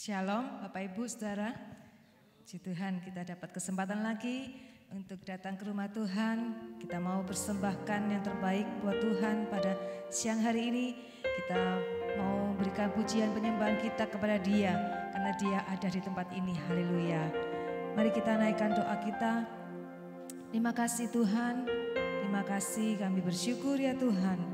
Shalom Bapak Ibu Saudara. Puji Tuhan kita dapat kesempatan lagi untuk datang ke rumah Tuhan. Kita mau persembahkan yang terbaik buat Tuhan pada siang hari ini. Kita mau berikan pujian penyembahan kita kepada Dia karena Dia ada di tempat ini. Haleluya. Mari kita naikkan doa kita. Terima kasih Tuhan. Terima kasih, kami bersyukur ya Tuhan.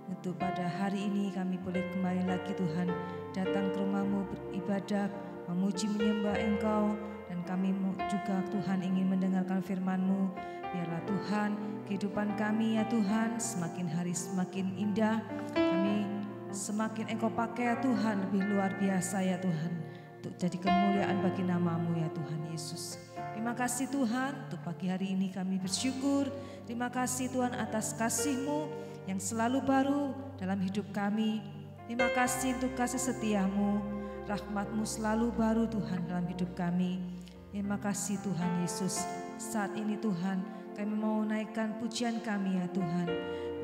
Untuk pada hari ini kami boleh kembali lagi Tuhan datang ke rumah-Mu beribadah, memuji menyembah Engkau. Dan kami juga Tuhan ingin mendengarkan firman-Mu. Biarlah Tuhan kehidupan kami ya Tuhan semakin hari semakin indah. Kami semakin Engkau pakai ya Tuhan lebih luar biasa ya Tuhan. Untuk jadi kemuliaan bagi nama-Mu ya Tuhan Yesus. Terima kasih Tuhan untuk pagi hari ini kami bersyukur. Terima kasih Tuhan atas kasih-Mu yang selalu baru dalam hidup kami. Terima kasih untuk kasih setia-Mu, rahmat-Mu selalu baru Tuhan dalam hidup kami. Terima kasih Tuhan Yesus. Saat ini Tuhan kami mau naikkan pujian kami ya Tuhan.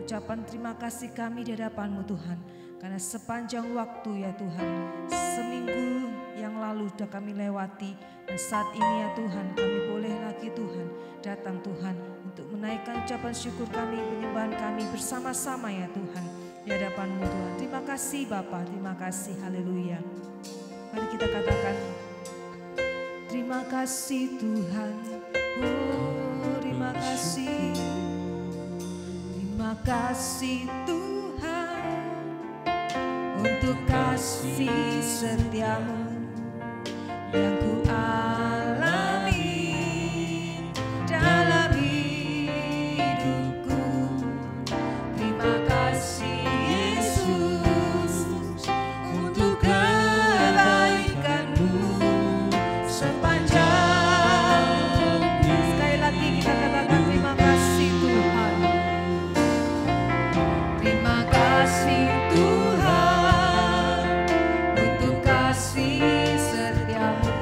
Ucapan terima kasih kami di hadapan-Mu Tuhan. Karena sepanjang waktu ya Tuhan, seminggu yang lalu sudah kami lewati. Dan saat ini ya Tuhan kami boleh lagi Tuhan datang Tuhan untuk menaikkan ucapan syukur kami, penyembahan kami bersama-sama ya Tuhan di hadapan-Mu Tuhan. Terima kasih Bapa, terima kasih, haleluya. Mari kita katakan terima kasih Tuhan, oh terima kasih. Terima kasih Tuhan untuk kasih setia-Mu yang ku alami dalam hidupku. Terima kasih Yesus untuk kebaikan-Mu sepanjang. Sekali lagi kita katakan terima kasih Tuhan. Terima kasih Tuhan untuk kasih setia-Mu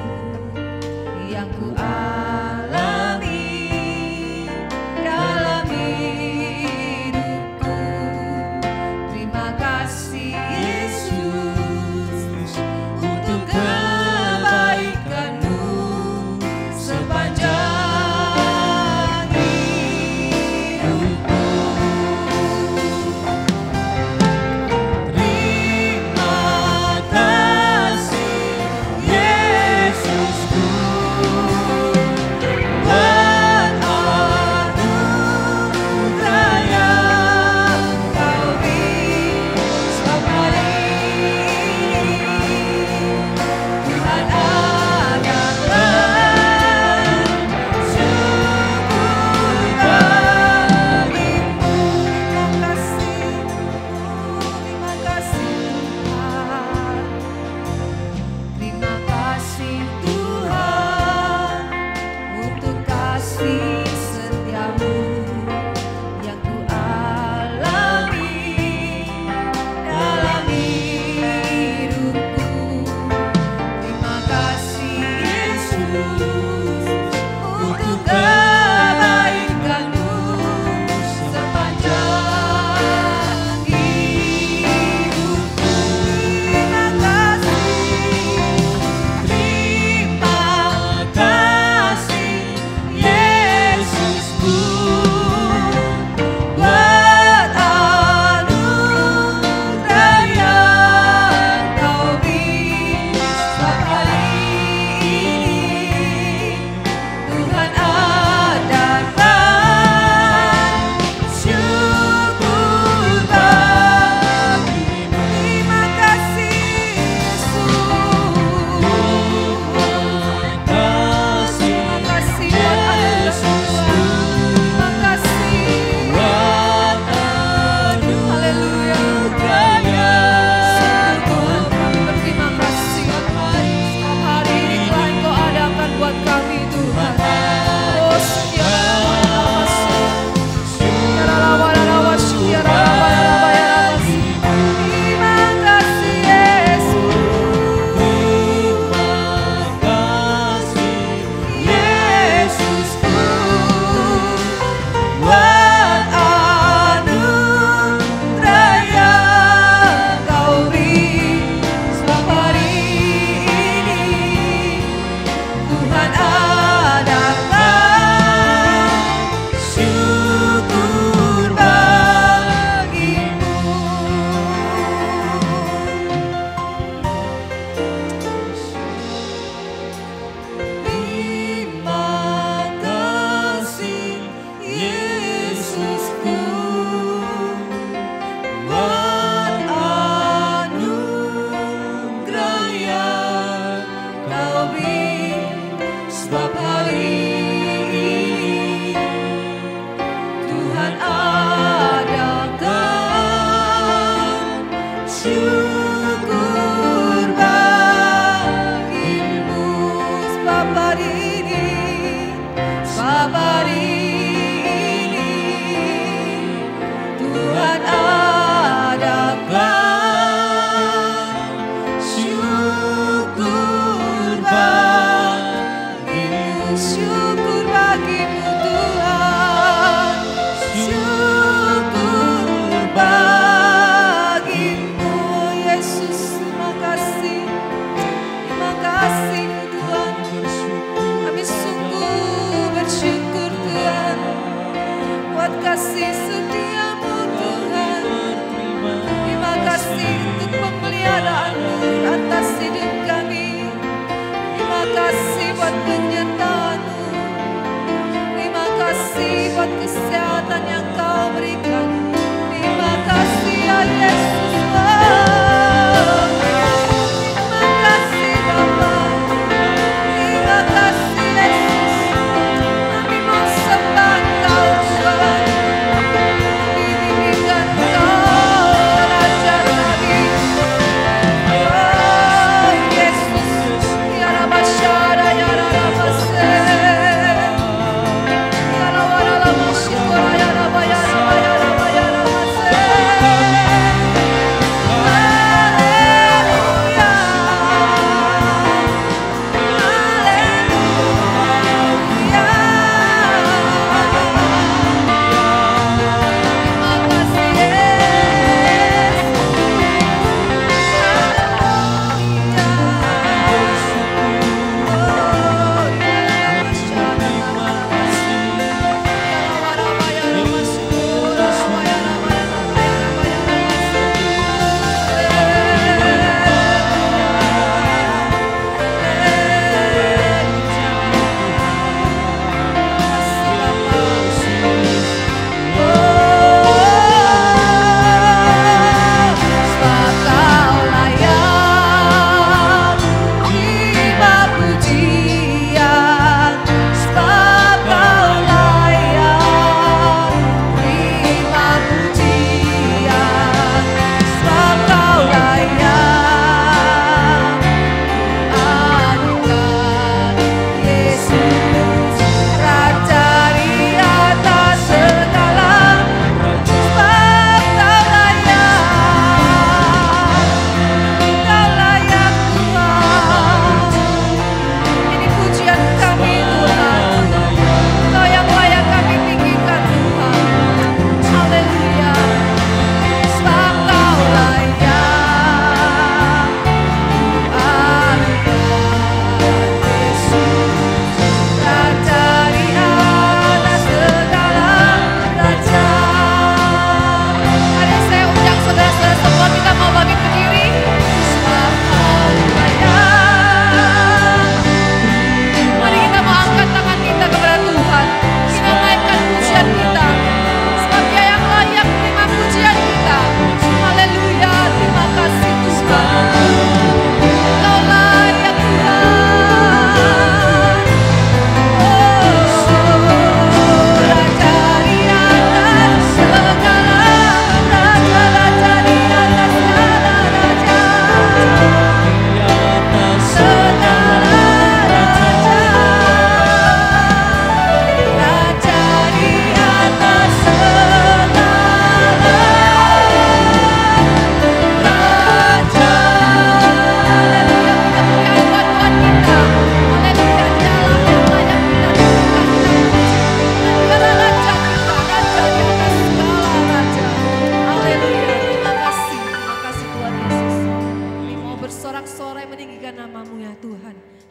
berikan. Terima kasih ya Yesus. Terima kasih Bapa. Terima kasih Yesus. Kami mau sembah Kau Tuhan. Kami tinggikan Kau Raja kami. Oh Yesus. Ya Rabbashara ya Rabbase. Ya Rabbashara ya Rabba ya Rabba ya Rabba ya Rabbase.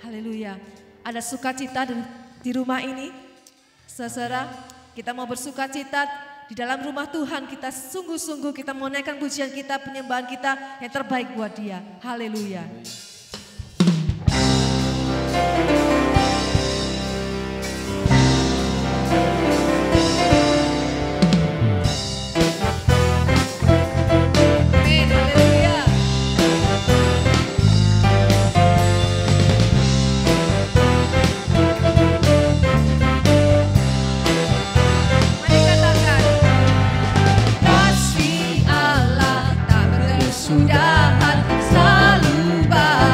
Haleluya. Ada sukacita di rumah ini, saudara. Kita mau bersukacita di dalam rumah Tuhan. Kita sungguh-sungguh kita mau naikkan pujian kita, penyembahan kita yang terbaik buat Dia. Haleluya. Sudahan selalu baik.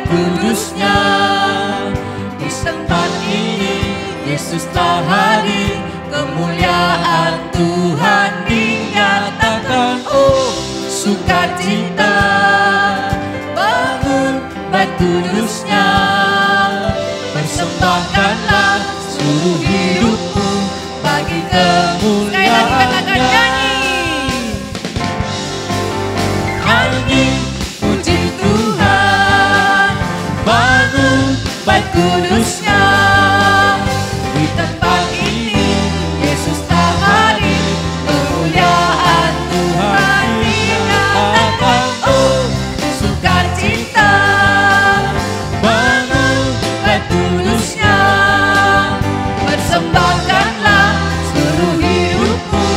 kudusnya. Di tempat ini Yesus telah hadir, kemuliaan Tuhan dinyatakan. Oh, sukacita, bangun bait kudusnya. Persembahkanlah seluruh hidupmu bagi kemuliaannya. Nyanyi puji Tuhan, bangun bait kudusnya. Di tempat ini Yesus telah hadir, kemuliaan Tuhan dinyatakan. Oh, sukacita, bangun bait kudusnya. Persembahkanlah seluruh hidupmu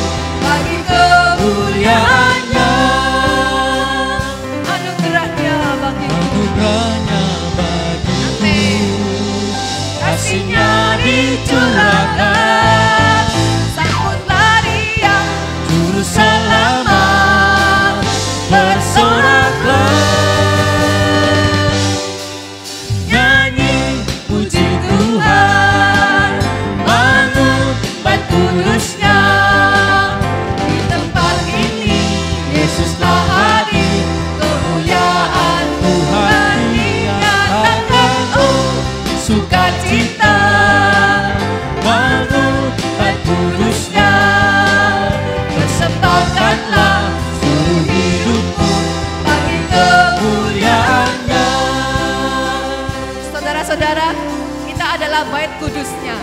bagi kemuliaannya. Anugerahnya bagiku, kasihnya dicurahkan. Sambutlah Dia, Juru Selamat, bersoraklah. Nyanyi puji Tuhan, bangun bait kudusnya. Di tempat ini Yesus telah hadir, kemuliaan Tuhan dinyatakan. Oh, sukacita, bangun bait kudusnya. Persembahkanlah seluruh hidupmu bagi kemuliaannya. Saudara-saudara, kita adalah bait kudusnya.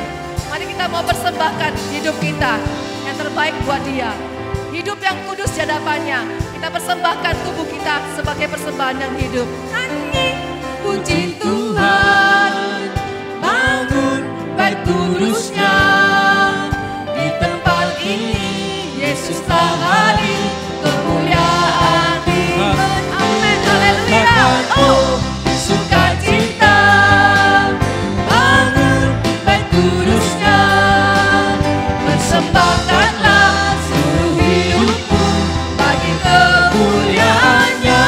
Mari kita mau persembahkan hidup kita yang terbaik buat Dia. Hidup yang kudus di hadapannya. Kita persembahkan tubuh kita sebagai persembahan yang hidup. Nyanyi puji Tuhan, bangun bait kudusnya. Di tempat ini Yesus telah hadir, kemuliaan Tuhan. Amin, haleluya. Oh, sukacita, bangun bait kudusnya. Persembahkanlah seluruh hidupmu bagi kemuliaannya.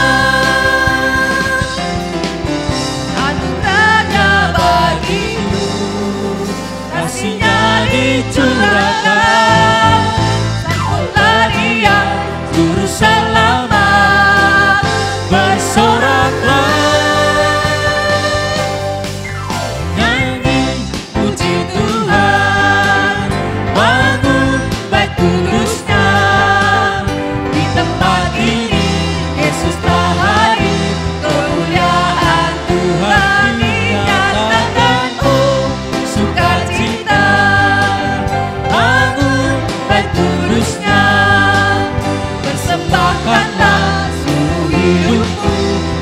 Anugerahnya bagimu, kasihnya dicurahkan. Sambutlah Dia, Juru Selamat, bersoraklah. Nyanyi puji Tuhan, bangun bait kudusnya. Di tempat ini Yesus telah hadir, kemuliaan Tuhan dinyatakan. Oh, sukacita, bangun bait kudusnya. Persembahkanlah seluruh hidupmu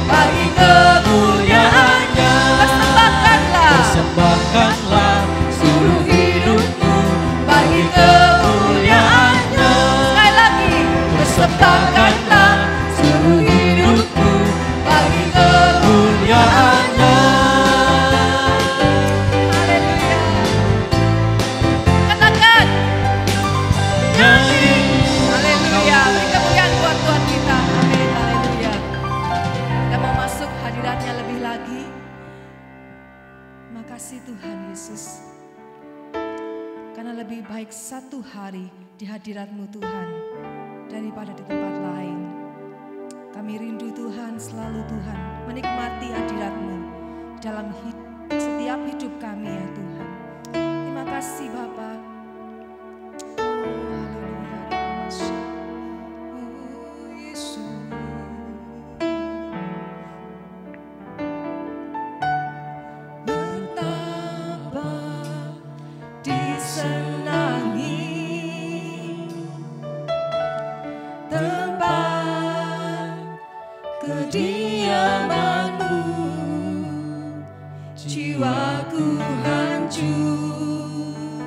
bagi kemuliaannya. Persembahkanlah seluruh hidupmu bagi kemuliaannya. Sekali lagi, persembahkanlah seluruh hidupmu bagi kemuliaannya. Haleluya. Katakan, nyanyi, haleluya. Beri kemuliaan buat Tuhan kita. Amin, haleluya. Kita mau masuk hadiratnya lebih lagi. Makasih Tuhan Yesus, karena lebih baik satu hari di hadirat-Mu Tuhan daripada di tempat lain. Kami rindu Tuhan, selalu Tuhan menikmati hadirat-Mu dalam setiap hidup kami ya Tuhan. Terima kasih Bapa. Oh, haleluya. Oh, Yesus. Betapa disenangi tempat kediaman-Mu, jiwaku hancur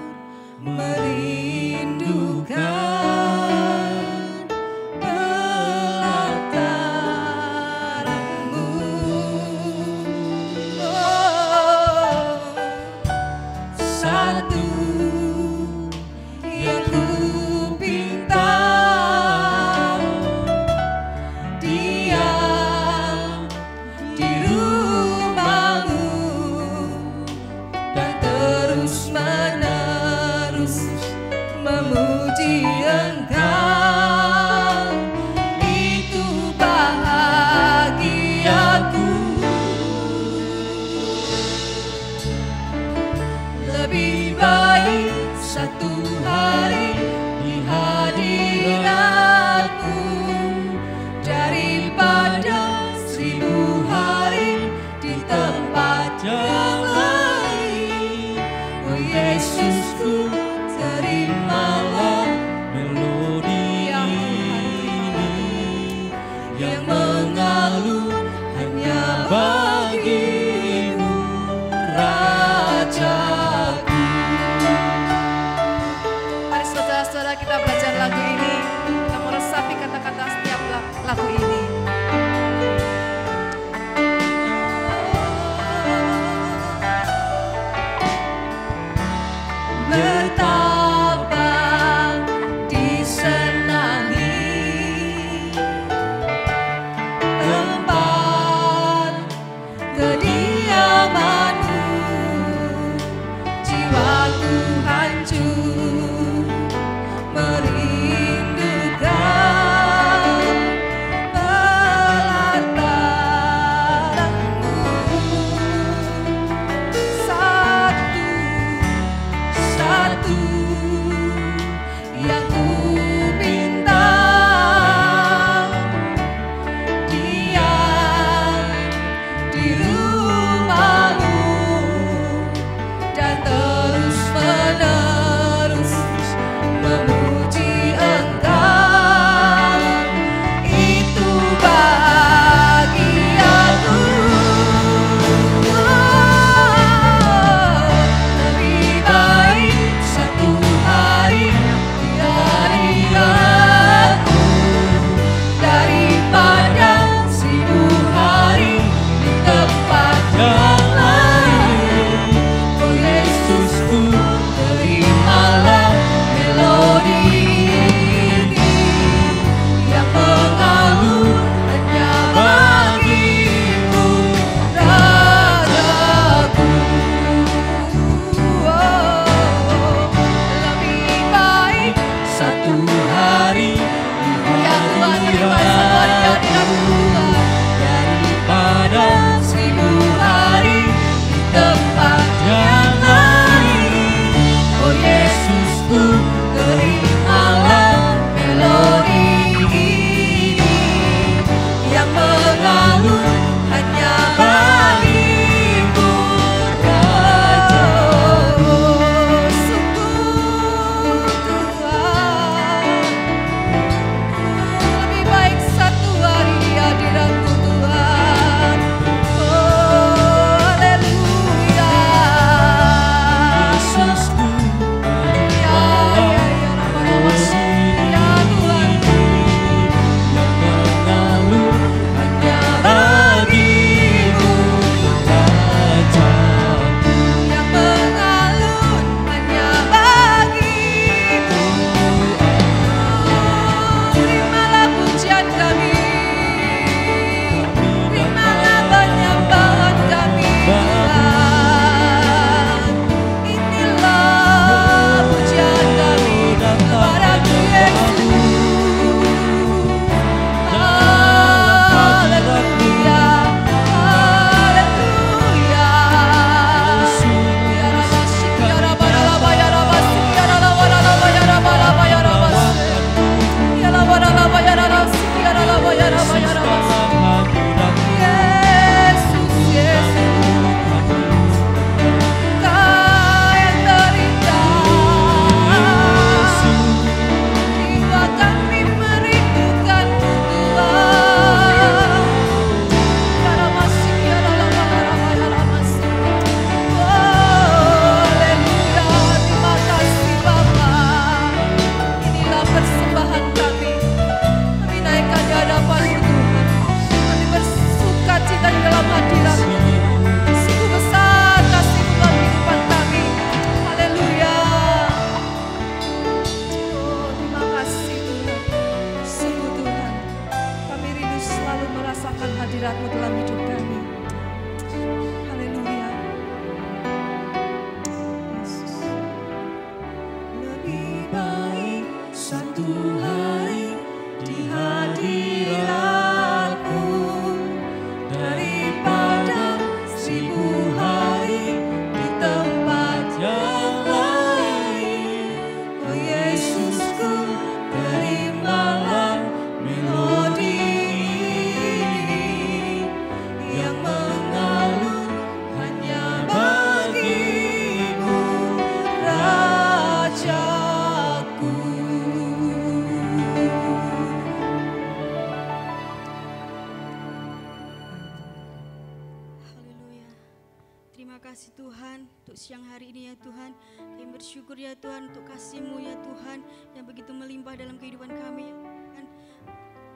Terima kasih Tuhan untuk siang hari ini ya Tuhan. Kami bersyukur ya Tuhan untuk kasih-Mu ya Tuhan yang begitu melimpah dalam kehidupan kami ya Tuhan.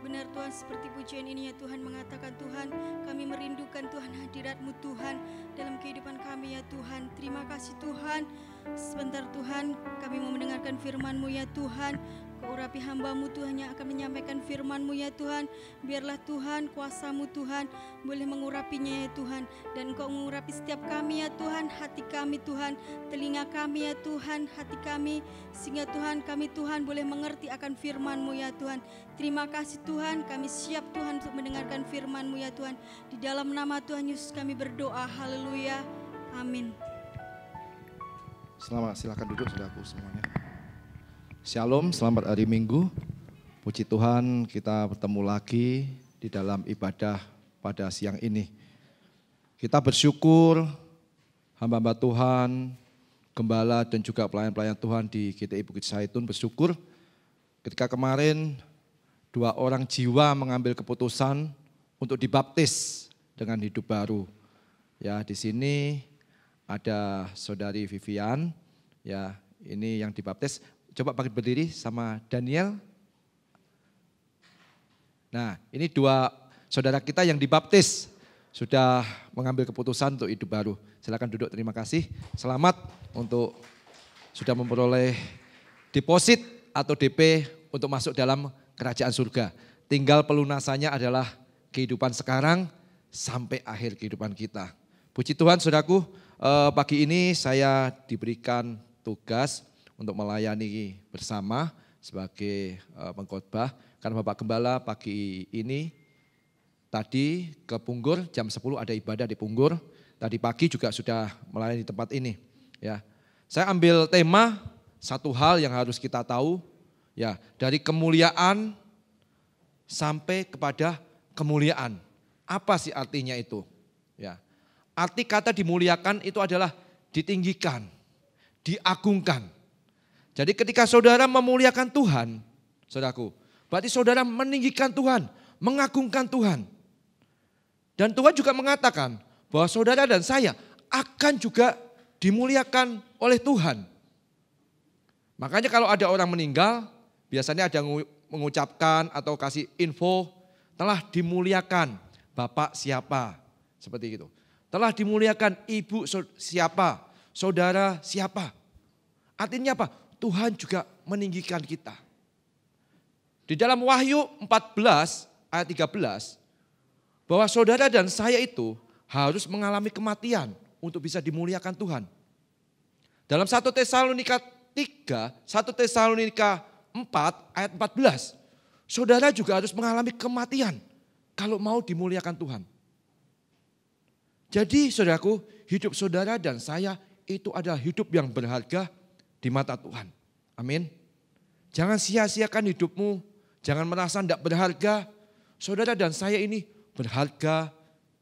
Benar Tuhan, seperti pujian ini ya Tuhan mengatakan Tuhan, kami merindukan Tuhan hadirat-Mu Tuhan dalam kehidupan kami ya Tuhan. Terima kasih Tuhan. Sebentar Tuhan, kami mau mendengarkan firman-Mu ya Tuhan. Kau urapi hamba-Mu Tuhan yang akan menyampaikan firman-Mu ya Tuhan. Biarlah Tuhan kuasa-Mu Tuhan boleh mengurapinya ya Tuhan. Dan Engkau mengurapi setiap kami ya Tuhan, hati kami Tuhan, telinga kami ya Tuhan, hati kami. Sehingga Tuhan, kami Tuhan boleh mengerti akan firman-Mu ya Tuhan. Terima kasih Tuhan, kami siap Tuhan untuk mendengarkan firman-Mu ya Tuhan. Di dalam nama Tuhan Yesus kami berdoa, haleluya, amin. Selamat, silakan duduk saudaraku semuanya. Shalom, selamat hari Minggu. Puji Tuhan kita bertemu lagi di dalam ibadah pada siang ini. Kita bersyukur hamba-hamba Tuhan, gembala dan juga pelayan-pelayan Tuhan di GTI Bukit Zaitun bersyukur ketika kemarin 2 orang jiwa mengambil keputusan untuk dibaptis dengan hidup baru. Ya, di sini ada saudari Vivian, ya ini yang dibaptis. Coba bangkit berdiri sama Daniel. Nah, ini 2 saudara kita yang dibaptis sudah mengambil keputusan untuk hidup baru. Silakan duduk, terima kasih. Selamat untuk sudah memperoleh deposit atau DP untuk masuk dalam kerajaan surga. Tinggal pelunasannya adalah kehidupan sekarang sampai akhir kehidupan kita. Puji Tuhan saudaraku, pagi ini saya diberikan tugas untuk melayani bersama sebagai pengkhotbah. Karena Bapak Gembala pagi ini tadi ke Punggur, jam 10 ada ibadah di Punggur. Tadi pagi juga sudah melayani di tempat ini. Ya, saya ambil tema satu hal yang harus kita tahu, ya dari kemuliaan sampai kepada kemuliaan. Apa sih artinya itu? Ya, arti kata dimuliakan itu adalah ditinggikan, diagungkan. Jadi ketika saudara memuliakan Tuhan, saudaraku, berarti saudara meninggikan Tuhan, mengagungkan Tuhan. Dan Tuhan juga mengatakan bahwa saudara dan saya akan juga dimuliakan oleh Tuhan. Makanya kalau ada orang meninggal, biasanya ada yang mengucapkan atau kasih info, telah dimuliakan Bapak siapa, seperti itu. Telah dimuliakan Ibu siapa, saudara siapa. Artinya apa? Tuhan juga meninggikan kita. Di dalam Wahyu 14 ayat 13, bahwa saudara dan saya itu harus mengalami kematian untuk bisa dimuliakan Tuhan. Dalam 1 Tesalonika 3, 1 Tesalonika 4 ayat 14, saudara juga harus mengalami kematian kalau mau dimuliakan Tuhan. Jadi saudaraku, hidup saudara dan saya itu adalah hidup yang berharga di mata Tuhan. Amin. Jangan sia-siakan hidupmu, jangan merasa tidak berharga. Saudara dan saya ini berharga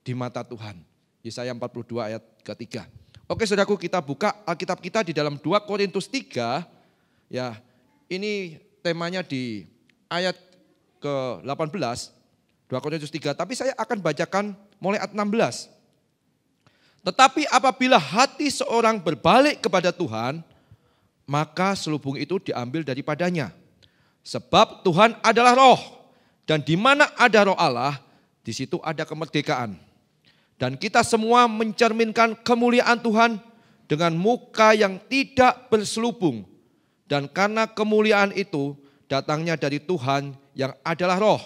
di mata Tuhan. Yesaya 42 ayat ke-3. Oke saudaraku, kita buka Alkitab kita di dalam 2 Korintus 3. Ya, ini temanya di ayat ke-18, 2 Korintus 3. Tapi saya akan bacakan mulai ayat 16. Tetapi apabila hati seorang berbalik kepada Tuhan, maka selubung itu diambil daripadanya. Sebab Tuhan adalah roh, dan di mana ada roh Allah, di situ ada kemerdekaan. Dan kita semua mencerminkan kemuliaan Tuhan dengan muka yang tidak berselubung. Dan karena kemuliaan itu datangnya dari Tuhan yang adalah roh,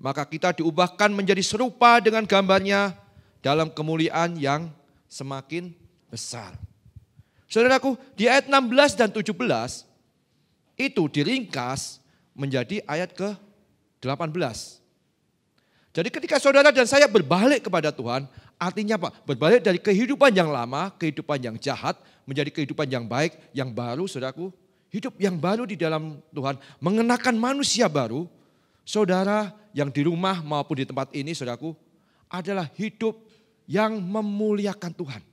maka kita diubahkan menjadi serupa dengan gambarnya dalam kemuliaan yang semakin besar. Saudaraku, di ayat 16 dan 17 itu diringkas menjadi ayat ke-18. Jadi ketika saudara dan saya berbalik kepada Tuhan, artinya apa? Berbalik dari kehidupan yang lama, kehidupan yang jahat, menjadi kehidupan yang baik, yang baru saudaraku. Hidup yang baru di dalam Tuhan, mengenakan manusia baru. Saudara yang di rumah maupun di tempat ini saudaraku, adalah hidup yang memuliakan Tuhan.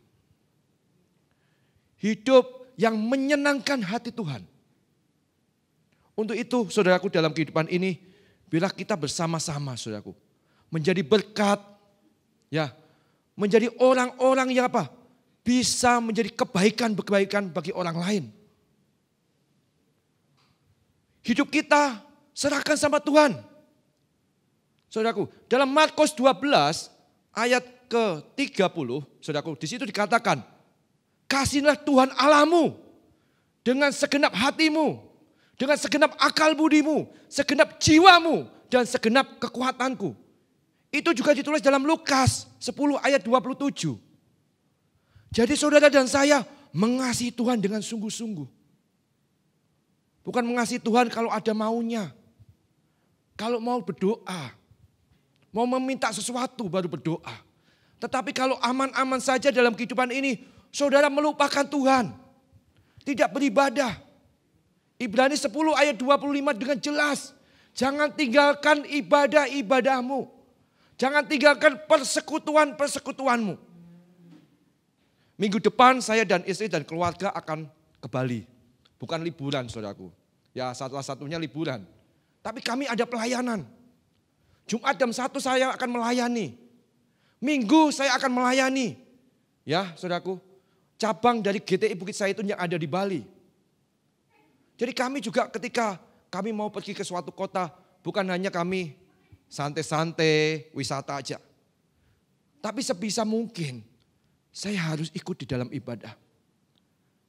Hidup yang menyenangkan hati Tuhan. Untuk itu saudaraku dalam kehidupan ini, bila kita bersama-sama saudaraku, menjadi berkat, ya, menjadi orang-orang yang apa? bisa menjadi kebaikan bagi orang lain. Hidup kita serahkan sama Tuhan. Saudaraku, dalam Markus 12 ayat ke-30, saudaraku, di situ dikatakan, kasihlah Tuhan Allahmu dengan segenap hatimu, dengan segenap akal budimu, segenap jiwamu, dan segenap kekuatanku. Itu juga ditulis dalam Lukas 10 ayat 27. Jadi saudara dan saya mengasihi Tuhan dengan sungguh-sungguh. Bukan mengasihi Tuhan kalau ada maunya. Kalau mau berdoa, mau meminta sesuatu baru berdoa. Tetapi kalau aman-aman saja dalam kehidupan ini, saudara melupakan Tuhan. Tidak beribadah. Ibrani 10 ayat 25 dengan jelas. Jangan tinggalkan ibadah-ibadahmu. Jangan tinggalkan persekutuan-persekutuanmu. Minggu depan saya dan istri dan keluarga akan ke Bali. Bukan liburan saudaraku. Ya salah-satunya liburan. Tapi kami ada pelayanan. Jumat jam 1 saya akan melayani. Minggu saya akan melayani. Ya saudaraku. Cabang dari GTI Bukit Zaitun yang ada di Bali. Jadi kami juga ketika kami mau pergi ke suatu kota. Bukan hanya kami santai-santai, wisata aja. Tapi sebisa mungkin saya harus ikut di dalam ibadah.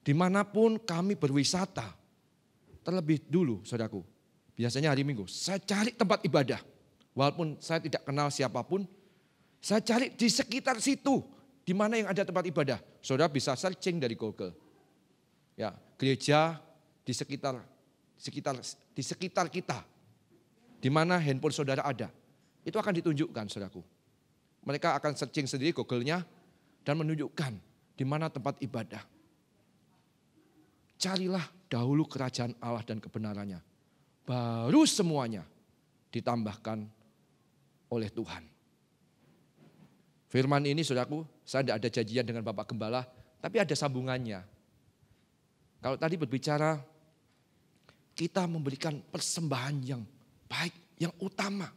Dimanapun kami berwisata, terlebih dulu saudaraku, biasanya hari Minggu, saya cari tempat ibadah. Walaupun saya tidak kenal siapapun, saya cari di sekitar situ, di mana yang ada tempat ibadah. Saudara bisa searching dari Google. Ya, gereja di sekitar kita, di mana handphone saudara ada, itu akan ditunjukkan saudaraku. Mereka akan searching sendiri Google-nya dan menunjukkan di mana tempat ibadah. Carilah dahulu kerajaan Allah dan kebenarannya. Baru semuanya ditambahkan oleh Tuhan. Firman ini saudaraku, saya tidak ada janjian dengan Bapak Gembala, tapi ada sambungannya. Kalau tadi berbicara, kita memberikan persembahan yang baik, yang utama.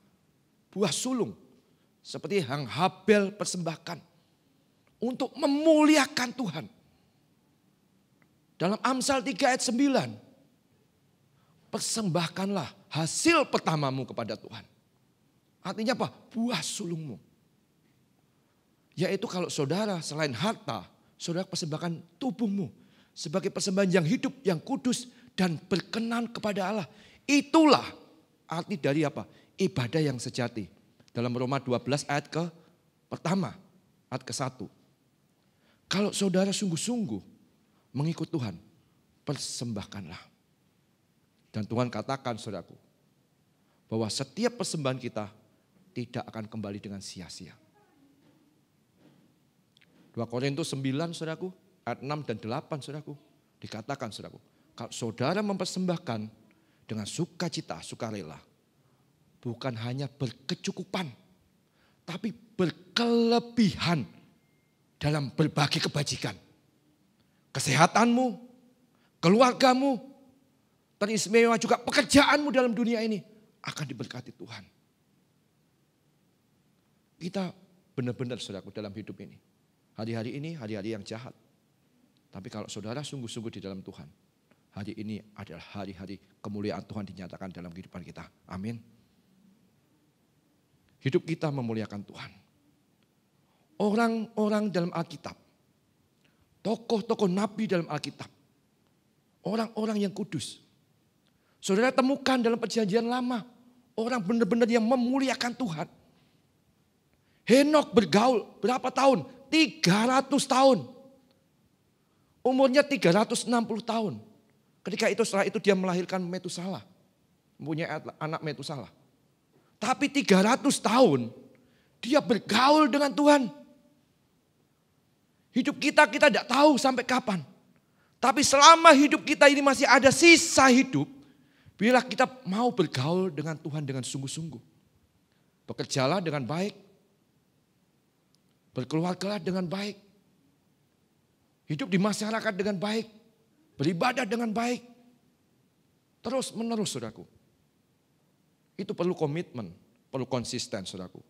Buah sulung, seperti yang Habel persembahkan. Untuk memuliakan Tuhan. Dalam Amsal 3 ayat 9. Persembahkanlah hasil pertamamu kepada Tuhan. Artinya apa? Buah sulungmu. Yaitu kalau saudara selain harta, saudara persembahkan tubuhmu. Sebagai persembahan yang hidup, yang kudus dan berkenan kepada Allah. Itulah arti dari apa? Ibadah yang sejati. Dalam Roma 12 ayat pertama, ayat ke-1. Kalau saudara sungguh-sungguh mengikut Tuhan, persembahkanlah. Dan Tuhan katakan saudaraku, bahwa setiap persembahan kita tidak akan kembali dengan sia-sia. 2 Korintus 9 saudaraku, ayat 6 dan 8 saudaraku, dikatakan saudaraku, kalau saudara mempersembahkan dengan sukacita, sukarela, bukan hanya berkecukupan, tapi berkelebihan dalam berbagai kebajikan. Kesehatanmu, keluargamu, teristimewa juga pekerjaanmu dalam dunia ini akan diberkati Tuhan. Kita benar-benar saudaraku dalam hidup ini. Hari-hari ini hari-hari yang jahat. Tapi kalau saudara sungguh-sungguh di dalam Tuhan, hari ini adalah hari-hari kemuliaan Tuhan dinyatakan dalam kehidupan kita. Amin. Hidup kita memuliakan Tuhan. Orang-orang dalam Alkitab, tokoh-tokoh nabi dalam Alkitab, orang-orang yang kudus. Saudara temukan dalam perjanjian lama, orang benar-benar yang memuliakan Tuhan. Henok bergaul berapa tahun? 300 tahun. Umurnya 360 tahun. Ketika itu setelah itu dia melahirkan Metusalah. Mempunyai anak Metusalah. Tapi 300 tahun dia bergaul dengan Tuhan. Hidup kita tidak tahu sampai kapan. Tapi selama hidup kita ini masih ada sisa hidup. Bila kita mau bergaul dengan Tuhan dengan sungguh-sungguh. Bekerjalah dengan baik. Berkeluargalah dengan baik. Hidup di masyarakat dengan baik. Beribadah dengan baik. Terus menerus saudaraku. Itu perlu komitmen, perlu konsisten saudaraku.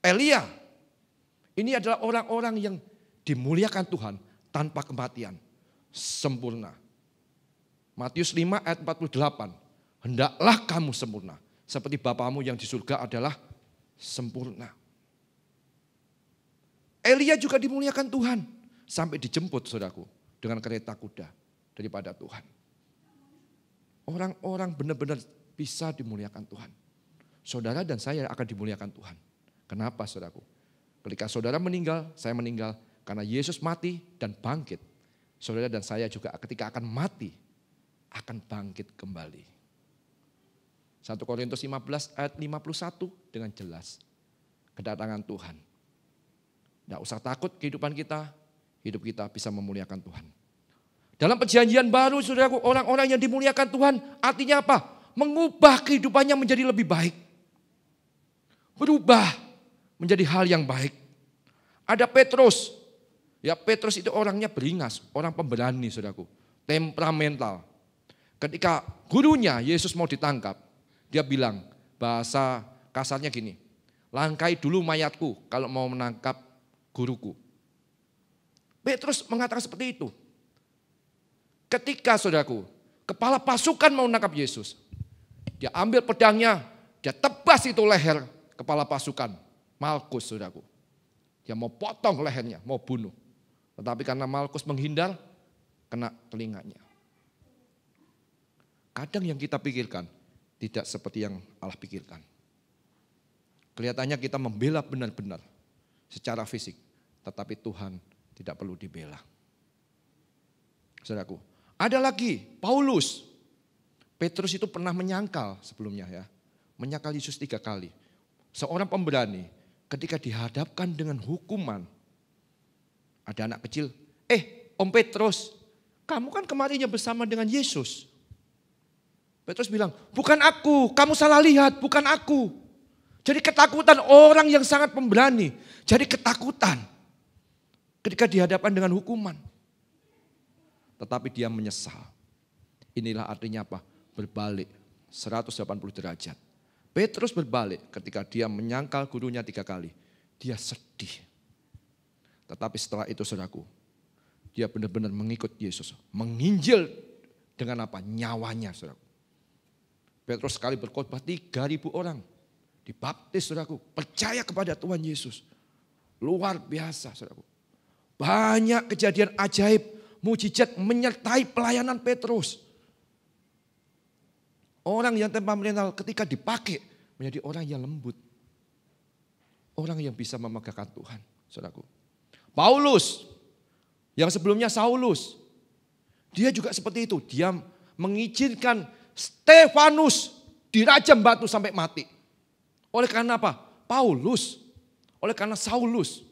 Elia, ini adalah orang-orang yang dimuliakan Tuhan tanpa kematian. Sempurna. Matius 5 ayat 48. Hendaklah kamu sempurna. Seperti Bapamu yang di surga adalah sempurna. Elia juga dimuliakan Tuhan. Sampai dijemput saudaraku dengan kereta kuda daripada Tuhan. Orang-orang benar-benar bisa dimuliakan Tuhan. Saudara dan saya akan dimuliakan Tuhan. Kenapa saudaraku? Ketika saudara meninggal, saya meninggal. Karena Yesus mati dan bangkit. Saudara dan saya juga ketika akan mati, akan bangkit kembali. 1 Korintus 15 ayat 51 dengan jelas. Kedatangan Tuhan. Tidak usah takut kehidupan kita, hidup kita bisa memuliakan Tuhan. Dalam perjanjian baru, saudaraku, orang-orang yang dimuliakan Tuhan, artinya apa? Mengubah kehidupannya menjadi lebih baik. Berubah menjadi hal yang baik. Ada Petrus. Ya, Petrus itu orangnya beringas, orang pemberani, saudaraku. Temperamental. Ketika gurunya Yesus mau ditangkap, dia bilang, bahasa kasarnya gini, langkai dulu mayatku kalau mau menangkap guruku. Petrus mengatakan seperti itu. Ketika saudaraku, kepala pasukan mau menangkap Yesus, dia ambil pedangnya, dia tebas itu leher kepala pasukan, Malkus saudaraku. Dia mau potong lehernya, mau bunuh. Tetapi karena Malkus menghindar, kena telinganya. Kadang yang kita pikirkan tidak seperti yang Allah pikirkan. Kelihatannya kita membela benar-benar secara fisik, tetapi Tuhan tidak perlu dibela. Saudaraku, ada lagi Paulus. Petrus itu pernah menyangkal sebelumnya ya. Menyangkal Yesus 3 kali. Seorang pemberani ketika dihadapkan dengan hukuman. Ada anak kecil, Om Petrus, kamu kan kemarinnya bersama dengan Yesus. Petrus bilang, bukan aku, kamu salah lihat, bukan aku. Jadi ketakutan orang yang sangat pemberani. Jadi ketakutan ketika dihadapkan dengan hukuman. Tetapi dia menyesal. Inilah artinya apa? Berbalik 180 derajat. Petrus berbalik ketika dia menyangkal gurunya 3 kali. Dia sedih. Tetapi setelah itu saudaraku, dia benar-benar mengikut Yesus. Menginjil dengan apa? Nyawanya saudaraku. Petrus sekali berkhotbah 3.000 orang. Dibaptis saudaraku. Percaya kepada Tuhan Yesus. Luar biasa saudaraku. Banyak kejadian ajaib, mujizat menyertai pelayanan Petrus. Orang yang temperamental ketika dipakai menjadi orang yang lembut. Orang yang bisa memegahkan Tuhan saudaraku. Paulus yang sebelumnya Saulus. Dia juga seperti itu. Dia mengizinkan Stefanus dirajam batu sampai mati. Oleh karena apa? Paulus. Oleh karena Saulus.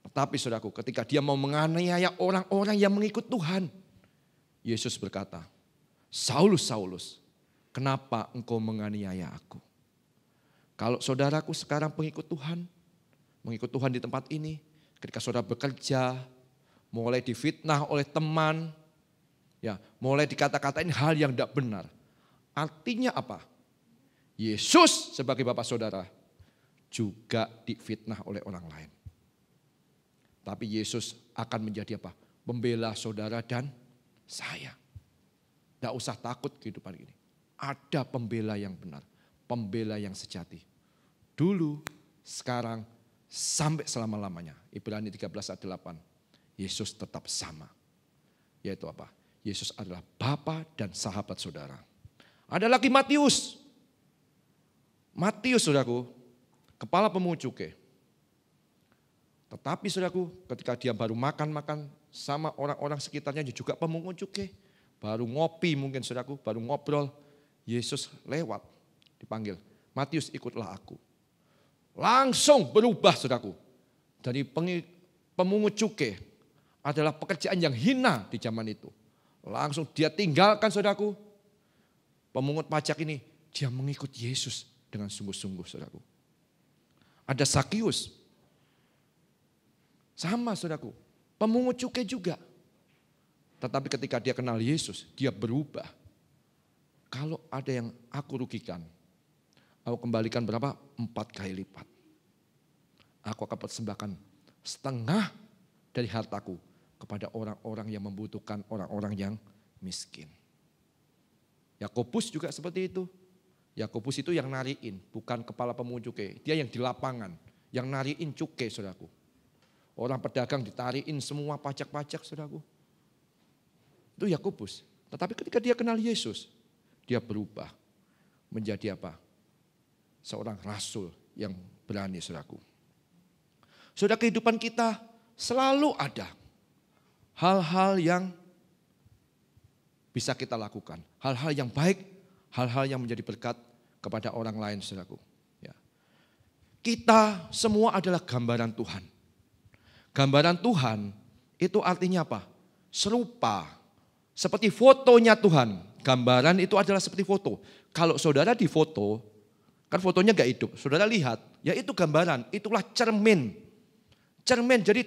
Tetapi saudaraku, ketika dia mau menganiaya orang-orang yang mengikut Tuhan, Yesus berkata, Saulus, Saulus, kenapa engkau menganiaya aku? Kalau saudaraku sekarang pengikut Tuhan, mengikut Tuhan di tempat ini, ketika saudara bekerja, mulai difitnah oleh teman, ya, mulai dikata-katain hal yang tidak benar. Artinya apa? Yesus sebagai Bapak saudara juga difitnah oleh orang lain. Tapi Yesus akan menjadi apa? Pembela saudara dan saya. Tidak usah takut kehidupan ini. Ada pembela yang benar. Pembela yang sejati. Dulu, sekarang, sampai selama-lamanya. Ibrani 13 ayat 8. Yesus tetap sama. Yaitu apa? Yesus adalah Bapa dan sahabat saudara. Ada lagi Matius. Matius saudaraku, kepala pemungut cukai. Tetapi saudaraku, ketika dia baru makan-makan sama orang-orang sekitarnya juga pemungut cukai. Baru ngopi mungkin saudaraku, baru ngobrol. Yesus lewat, dipanggil. Matius ikutlah aku. Langsung berubah saudaraku. Dari pemungut cukai adalah pekerjaan yang hina di zaman itu. Langsung dia tinggalkan saudaraku. Pemungut pajak ini, dia mengikut Yesus dengan sungguh-sungguh saudaraku. Ada Sakius. Sama saudaraku, pemungut cukai juga. Tetapi ketika dia kenal Yesus, dia berubah. Kalau ada yang aku rugikan, aku kembalikan berapa? 4 kali lipat. Aku akan persembahkan setengah dari hartaku kepada orang-orang yang membutuhkan, orang-orang yang miskin. Yakobus juga seperti itu. Yakobus itu yang nariin, bukan kepala pemungut cukai. Dia yang di lapangan, yang nariin cukai, saudaraku. Orang pedagang ditariin semua pajak-pajak, saudaraku. Itu Yakobus. Tetapi ketika dia kenal Yesus, dia berubah menjadi apa? Seorang rasul yang berani, saudaraku. Saudara, kehidupan kita selalu ada hal-hal yang bisa kita lakukan. Hal-hal yang baik, hal-hal yang menjadi berkat kepada orang lain, saudaraku. Ya. Kita semua adalah gambaran Tuhan. Gambaran Tuhan itu artinya apa? Serupa. Seperti fotonya Tuhan. Gambaran itu adalah seperti foto. Kalau saudara difoto, kan fotonya gak hidup. Saudara lihat, ya itu gambaran. Itulah cermin. Cermin, jadi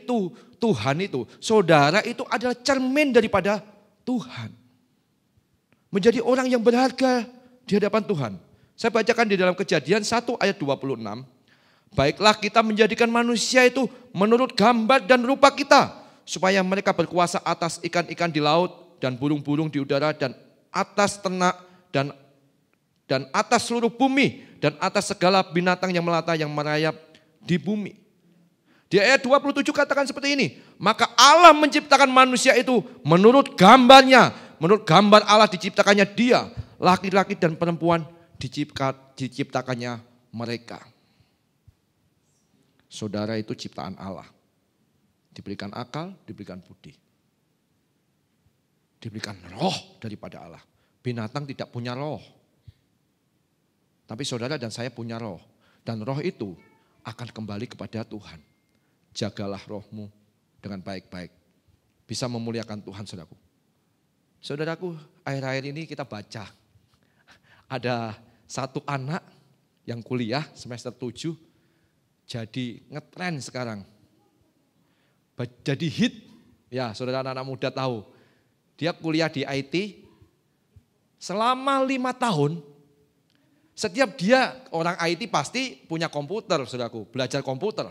Tuhan itu, saudara itu adalah cermin daripada Tuhan. Menjadi orang yang berharga di hadapan Tuhan. Saya bacakan di dalam Kejadian 1 ayat 26. Baiklah kita menjadikan manusia itu menurut gambar dan rupa kita. Supaya mereka berkuasa atas ikan-ikan di laut dan burung-burung di udara dan atas ternak dan atas seluruh bumi dan atas segala binatang yang melata yang merayap di bumi. Di ayat 27 katakan seperti ini. Maka Allah menciptakan manusia itu menurut gambarnya. Menurut gambar Allah diciptakannya dia. Laki-laki dan perempuan diciptakannya mereka. Saudara itu ciptaan Allah. Diberikan akal, diberikan budi. Diberikan roh daripada Allah. Binatang tidak punya roh. Tapi saudara dan saya punya roh. Dan roh itu akan kembali kepada Tuhan. Jagalah rohmu dengan baik-baik. Bisa memuliakan Tuhan, saudaraku. Saudaraku, akhir-akhir ini kita baca. Ada satu anak yang kuliah semester 7. Jadi ngetren sekarang. Jadi hit. Ya, saudara anak muda tahu. Dia kuliah di IT. Selama 5 tahun. Setiap dia orang IT pasti punya komputer, saudaraku. Belajar komputer.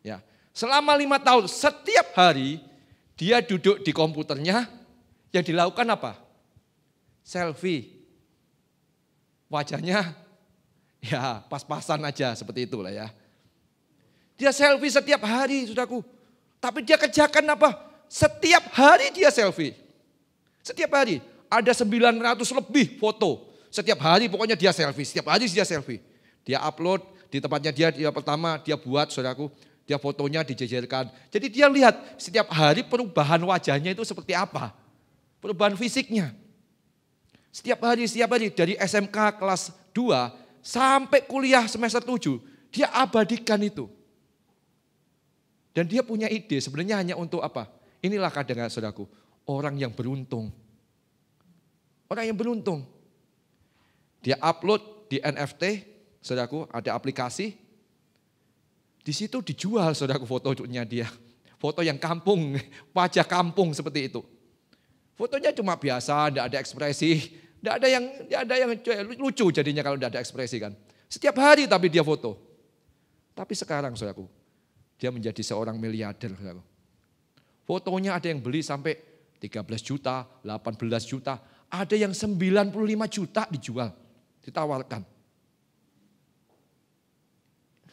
Ya. Selama 5 tahun, setiap hari dia duduk di komputernya, yang dilakukan apa? Selfie. Wajahnya ya pas-pasan aja seperti itulah ya. Dia selfie setiap hari, saudaraku. Tapi dia kerjakan apa? Setiap hari dia selfie. Setiap hari. Ada 900 lebih foto. Setiap hari pokoknya dia selfie. Setiap hari dia selfie. Dia upload di tempatnya dia pertama dia buat, saudaraku. Dia fotonya dijejerkan. Jadi dia lihat setiap hari perubahan wajahnya itu seperti apa. Perubahan fisiknya. Setiap hari dari SMK kelas 2 sampai kuliah semester 7. Dia abadikan itu. Dan dia punya ide sebenarnya hanya untuk apa? Inilah kadang-kadang saudaraku. Orang yang beruntung. Orang yang beruntung. Dia upload di NFT. Saudaraku ada aplikasi. Di situ dijual saudaraku fotonya dia. Foto yang kampung, wajah kampung seperti itu. Fotonya cuma biasa, tidak ada ekspresi. Tidak ada yang lucu jadinya kalau tidak ada ekspresi kan. Setiap hari tapi dia foto. Tapi sekarang saudaraku, dia menjadi seorang miliarder. Saudaraku. Fotonya ada yang beli sampai 13 juta, 18 juta. Ada yang 95 juta dijual, ditawarkan.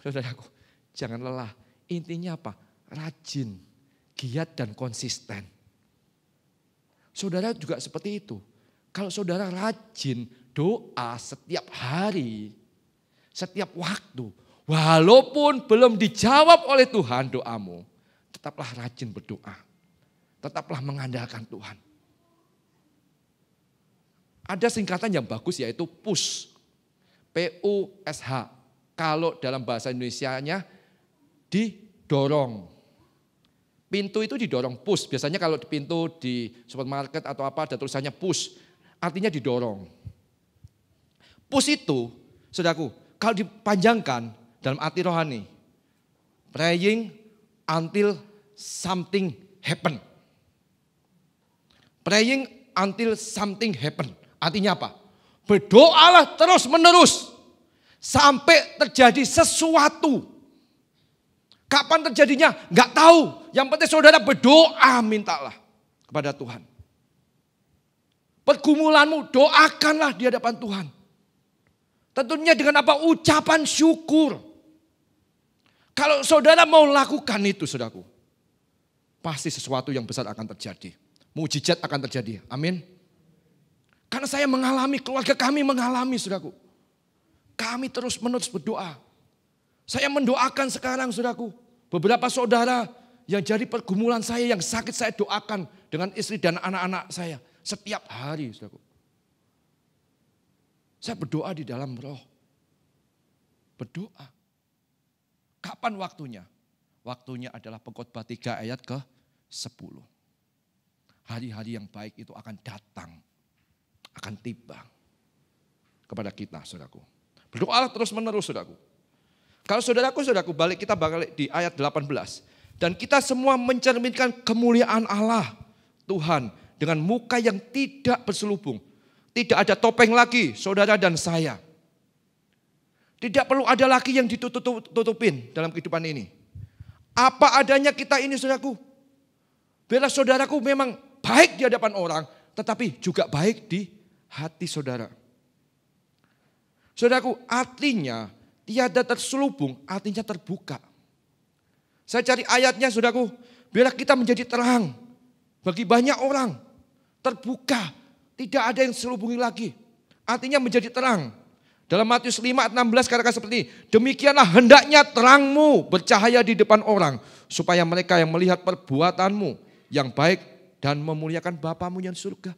Saudaraku. Jangan lelah. Intinya apa? Rajin, giat dan konsisten. Saudara juga seperti itu. Kalau saudara rajin doa setiap hari, setiap waktu. Walaupun belum dijawab oleh Tuhan doamu. Tetaplah rajin berdoa. Tetaplah mengandalkan Tuhan. Ada singkatan yang bagus yaitu PUSH. P-U-S-H. Kalau dalam bahasa Indonesianya didorong. Pintu itu didorong, push. Biasanya kalau di pintu di supermarket atau apa ada tulisannya push. Artinya didorong. Push itu, saudaraku, kalau dipanjangkan dalam arti rohani. Praying until something happen. Praying until something happen. Artinya apa? Berdoalah terus menerus. Sampai terjadi sesuatu. Kapan terjadinya? Enggak tahu. Yang penting saudara berdoa, mintalah kepada Tuhan. Pergumulanmu doakanlah di hadapan Tuhan. Tentunya dengan apa? Ucapan syukur. Kalau saudara mau lakukan itu, saudaraku, pasti sesuatu yang besar akan terjadi. Mujizat akan terjadi. Amin. Karena saya mengalami, keluarga kami mengalami, saudaraku. Kami terus menerus berdoa. Saya mendoakan sekarang, saudaraku. Beberapa saudara yang jadi pergumulan saya, yang sakit saya doakan dengan istri dan anak-anak saya. Setiap hari, saudaraku. Saya berdoa di dalam roh. Berdoa. Kapan waktunya? Waktunya adalah Pengkhotbah 3 ayat ke-10. Hari-hari yang baik itu akan datang. Akan tiba kepada kita, saudaraku. Berdoalah terus menerus, saudaraku. Kalau saudaraku kita balik di ayat 18. Dan kita semua mencerminkan kemuliaan Allah, Tuhan, dengan muka yang tidak berselubung. Tidak ada topeng lagi, saudara dan saya. Tidak perlu ada lagi yang ditutupin dalam kehidupan ini. Apa adanya kita ini, saudaraku. Biarlah saudaraku memang baik di hadapan orang, tetapi juga baik di hati saudara. Saudaraku, artinya tiada terselubung, artinya terbuka. Saya cari ayatnya, saudaraku. Biarlah kita menjadi terang bagi banyak orang. Terbuka, tidak ada yang selubungi lagi. Artinya menjadi terang. Dalam Matius 5 ayat 16 katakan seperti ini. Demikianlah hendaknya terangmu bercahaya di depan orang. Supaya mereka yang melihat perbuatanmu yang baik dan memuliakan Bapamu yang di surga.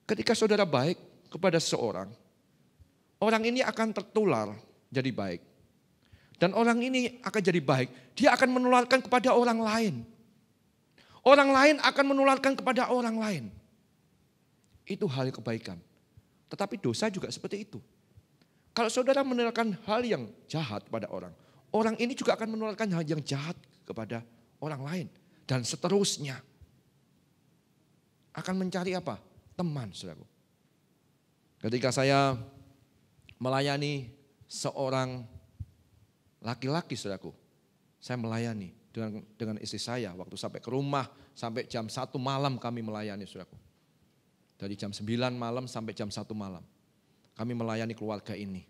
Ketika saudara baik kepada seseorang, orang ini akan tertular jadi baik. Dan orang ini akan jadi baik, dia akan menularkan kepada orang lain. Orang lain akan menularkan kepada orang lain. Itu hal kebaikan. Tetapi dosa juga seperti itu. Kalau saudara menularkan hal yang jahat kepada orang, orang ini juga akan menularkan hal yang jahat kepada orang lain. Dan seterusnya. Akan mencari apa? Teman, saudaraku. Ketika saya melayani seorang laki-laki, saudaraku. Saya melayani dengan istri saya. Waktu sampai ke rumah, sampai jam 1 malam kami melayani, saudaraku. Dari jam 9 malam sampai jam 1 malam. Kami melayani keluarga ini.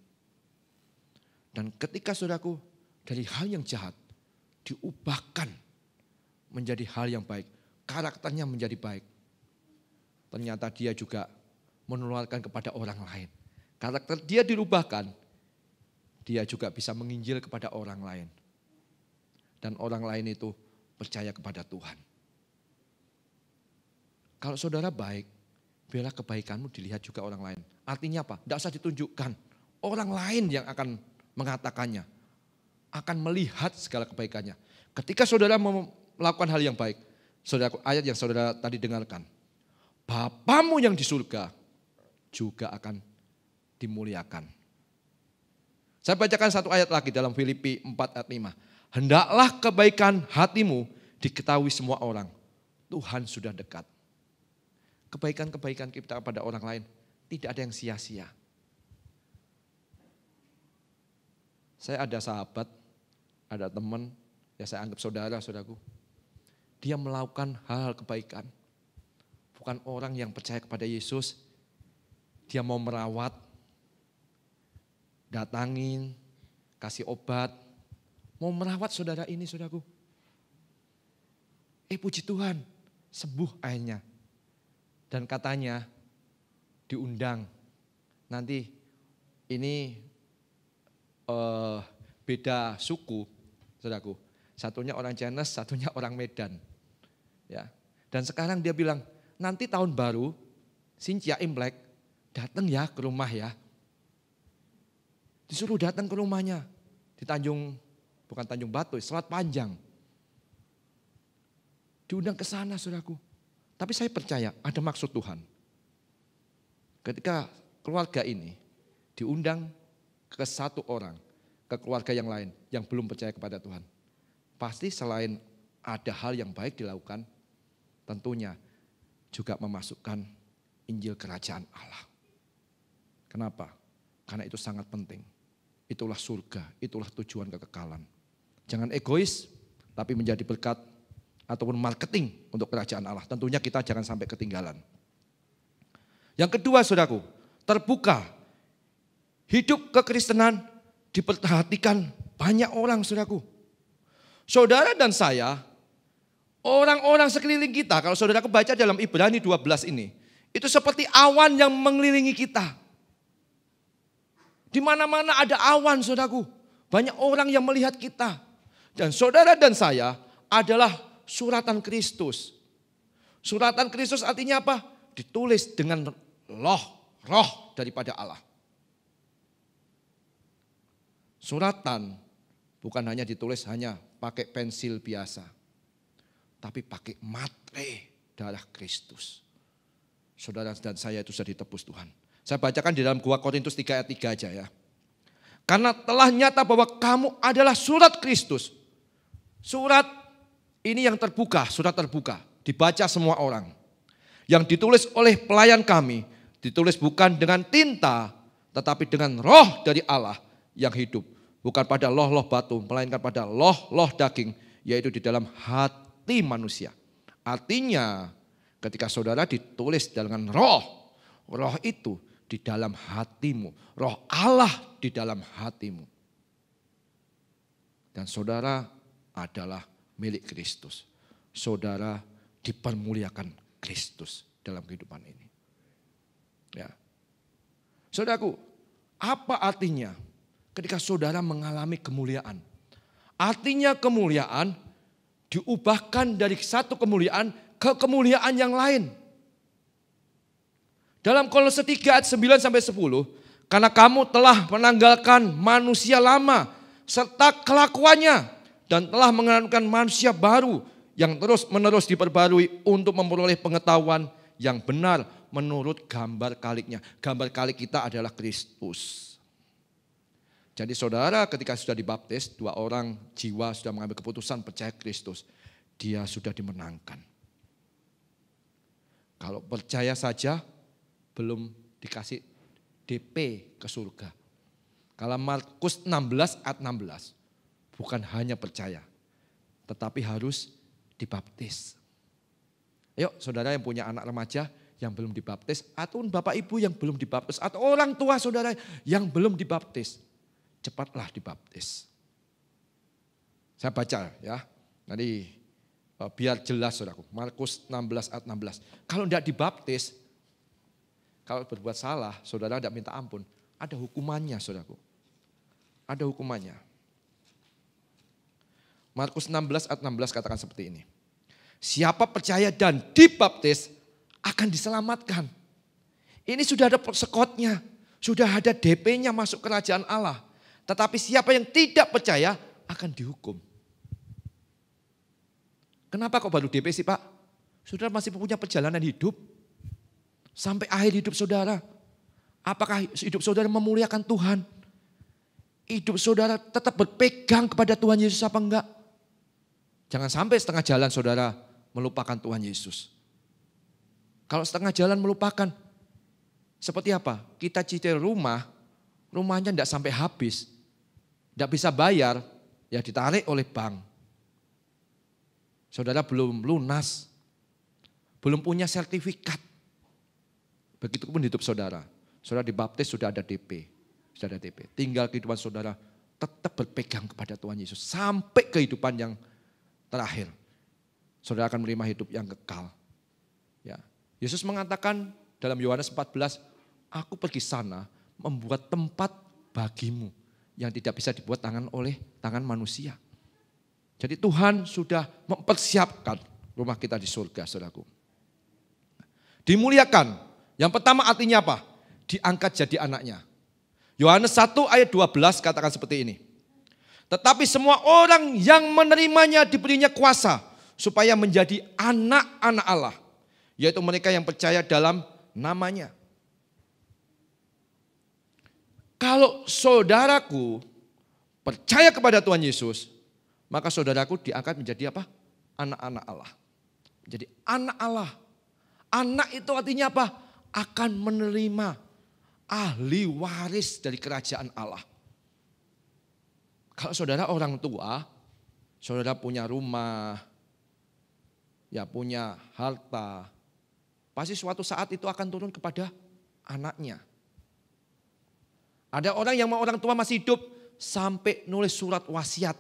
Dan ketika, saudaraku, dari hal yang jahat diubahkan menjadi hal yang baik. Karakternya menjadi baik. Ternyata dia juga menularkan kepada orang lain. Karakter dia dirubahkan, dia juga bisa menginjil kepada orang lain. Dan orang lain itu percaya kepada Tuhan. Kalau saudara baik, biarlah kebaikanmu dilihat juga orang lain. Artinya apa? Tidak usah ditunjukkan. Orang lain yang akan mengatakannya. Akan melihat segala kebaikannya. Ketika saudara melakukan hal yang baik, saudara, ayat yang saudara tadi dengarkan. Bapamu yang di surga juga akan dimuliakan. Saya bacakan satu ayat lagi dalam Filipi 4 ayat 5. Hendaklah kebaikan hatimu diketahui semua orang. Tuhan sudah dekat. Kebaikan-kebaikan kita pada orang lain tidak ada yang sia-sia. Saya ada sahabat, ada teman, ya saya anggap saudaraku. Dia melakukan hal-hal kebaikan. Bukan orang yang percaya kepada Yesus, dia mau merawat, datangin, kasih obat, mau merawat saudara ini, saudaraku. Puji Tuhan, sembuh akhirnya. Dan katanya diundang, nanti ini beda suku, saudaraku. Satunya orang Chinese, satunya orang Medan. Ya. Dan sekarang dia bilang, nanti tahun baru, Sintia Imlek, datang ya ke rumah ya. Disuruh datang ke rumahnya. Di bukan Tanjung Batu, Selat Panjang. Diundang ke sana, saudaraku. Tapi saya percaya ada maksud Tuhan. Ketika keluarga ini diundang ke satu orang, ke keluarga yang lain yang belum percaya kepada Tuhan. Pasti selain ada hal yang baik dilakukan, tentunya juga memasukkan Injil Kerajaan Allah. Kenapa? Karena itu sangat penting. itulah surga, itulah tujuan kekekalan. Jangan egois, tapi menjadi berkat ataupun marketing untuk kerajaan Allah. Tentunya kita jangan sampai ketinggalan. Yang kedua saudaraku, terbuka. Hidup kekristenan diperhatikan banyak orang saudaraku. Saudara dan saya, orang-orang sekeliling kita, kalau saudara baca dalam Ibrani 12 ini, itu seperti awan yang mengelilingi kita. Di mana-mana ada awan saudaraku. Banyak orang yang melihat kita. Dan saudara dan saya adalah suratan Kristus. Suratan Kristus artinya apa? Ditulis dengan roh daripada Allah. Suratan bukan hanya ditulis hanya pakai pensil biasa. Tapi pakai matre darah Kristus. Saudara dan saya itu sudah ditebus Tuhan. Saya bacakan di dalam 2 Korintus 3 ayat 3 aja ya. Karena telah nyata bahwa kamu adalah surat Kristus. Surat ini yang terbuka, surat terbuka. Dibaca semua orang. Yang ditulis oleh pelayan kami. Ditulis bukan dengan tinta, tetapi dengan roh dari Allah yang hidup. Bukan pada loh-loh batu, melainkan pada loh-loh daging. Yaitu di dalam hati manusia. Artinya ketika saudara ditulis dengan roh. Roh itu di dalam hatimu. Roh Allah di dalam hatimu. Dan saudara adalah milik Kristus. Saudara dipermuliakan Kristus dalam kehidupan ini. Ya. Saudaraku, apa artinya ketika saudara mengalami kemuliaan? Artinya kemuliaan diubahkan dari satu kemuliaan ke kemuliaan yang lain. Dalam Kolose 3 ayat 9 sampai 10, karena kamu telah menanggalkan manusia lama serta kelakuannya dan telah mengenalkan manusia baru yang terus-menerus diperbarui untuk memperoleh pengetahuan yang benar menurut gambar kaliknya. Gambar kalik kita adalah Kristus. Jadi saudara ketika sudah dibaptis, 2 orang jiwa sudah mengambil keputusan percaya Kristus, dia sudah dimenangkan. Kalau percaya saja, belum dikasih DP ke surga. Kalau Markus 16 ayat 16, bukan hanya percaya, tetapi harus dibaptis. Ayo saudara yang punya anak remaja yang belum dibaptis, atau bapak ibu yang belum dibaptis, atau orang tua saudara yang belum dibaptis, cepatlah dibaptis. Saya baca ya, nanti biar jelas saudaraku. Markus 16 ayat 16. Kalau tidak dibaptis, kalau berbuat salah, saudara tidak minta ampun, ada hukumannya saudaraku. Ada hukumannya. Markus 16 ayat 16 katakan seperti ini. Siapa percaya dan dibaptis akan diselamatkan. Ini sudah ada sekotnya, sudah ada DP-nya masuk kerajaan Allah. Tetapi siapa yang tidak percaya akan dihukum. Kenapa kok baru DP sih Pak? Saudara masih punya perjalanan hidup. Sampai akhir hidup saudara. Apakah hidup saudara memuliakan Tuhan? Hidup saudara tetap berpegang kepada Tuhan Yesus apa enggak? Jangan sampai setengah jalan saudara melupakan Tuhan Yesus. Kalau setengah jalan melupakan, seperti apa? Kita cicil rumah, rumahnya tidak sampai habis. Tidak bisa bayar, ya ditarik oleh bank. Saudara belum lunas, belum punya sertifikat. Begitupun hidup saudara. Saudara dibaptis sudah ada DP. Sudah ada DP. Tinggal kehidupan saudara tetap berpegang kepada Tuhan Yesus. Sampai kehidupan yang terakhir. Saudara akan menerima hidup yang kekal. Ya. Yesus mengatakan dalam Yohanes 14, aku pergi sana membuat tempat bagimu. Yang tidak bisa dibuat oleh tangan manusia. Jadi Tuhan sudah mempersiapkan rumah kita di surga saudaraku. Dimuliakan. Yang pertama artinya apa? Diangkat jadi anaknya. Yohanes 1 ayat 12 katakan seperti ini. Tetapi semua orang yang menerimanya diberinya kuasa supaya menjadi anak-anak Allah. Yaitu mereka yang percaya dalam namanya. Kalau saudaraku percaya kepada Tuhan Yesus, maka saudaraku diangkat menjadi apa? Anak-anak Allah. Jadi anak Allah. Anak itu artinya apa? Akan menerima ahli waris dari kerajaan Allah. Kalau saudara orang tua, saudara punya rumah, ya punya harta, pasti suatu saat itu akan turun kepada anaknya. Ada orang yang mau orang tua masih hidup sampai nulis surat wasiat.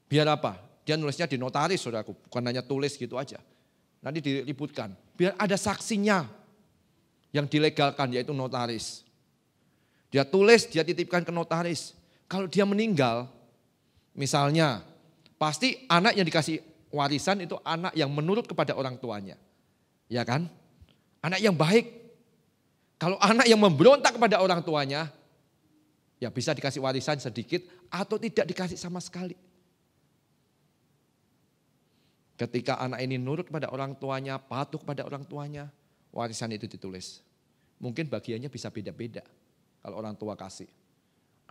Biar apa? Dia nulisnya di notaris, saudaraku, bukan hanya tulis gitu aja. Nanti diributkan. Biar ada saksinya yang dilegalkan, yaitu notaris. Dia tulis, dia titipkan ke notaris. Kalau dia meninggal, misalnya, pasti anak yang dikasih warisan itu anak yang menurut kepada orang tuanya. Ya kan? Anak yang baik. Kalau anak yang memberontak kepada orang tuanya, ya bisa dikasih warisan sedikit atau tidak dikasih sama sekali. Ketika anak ini nurut kepada orang tuanya, patuh kepada orang tuanya, warisan itu ditulis. Mungkin bagiannya bisa beda-beda kalau orang tua kasih.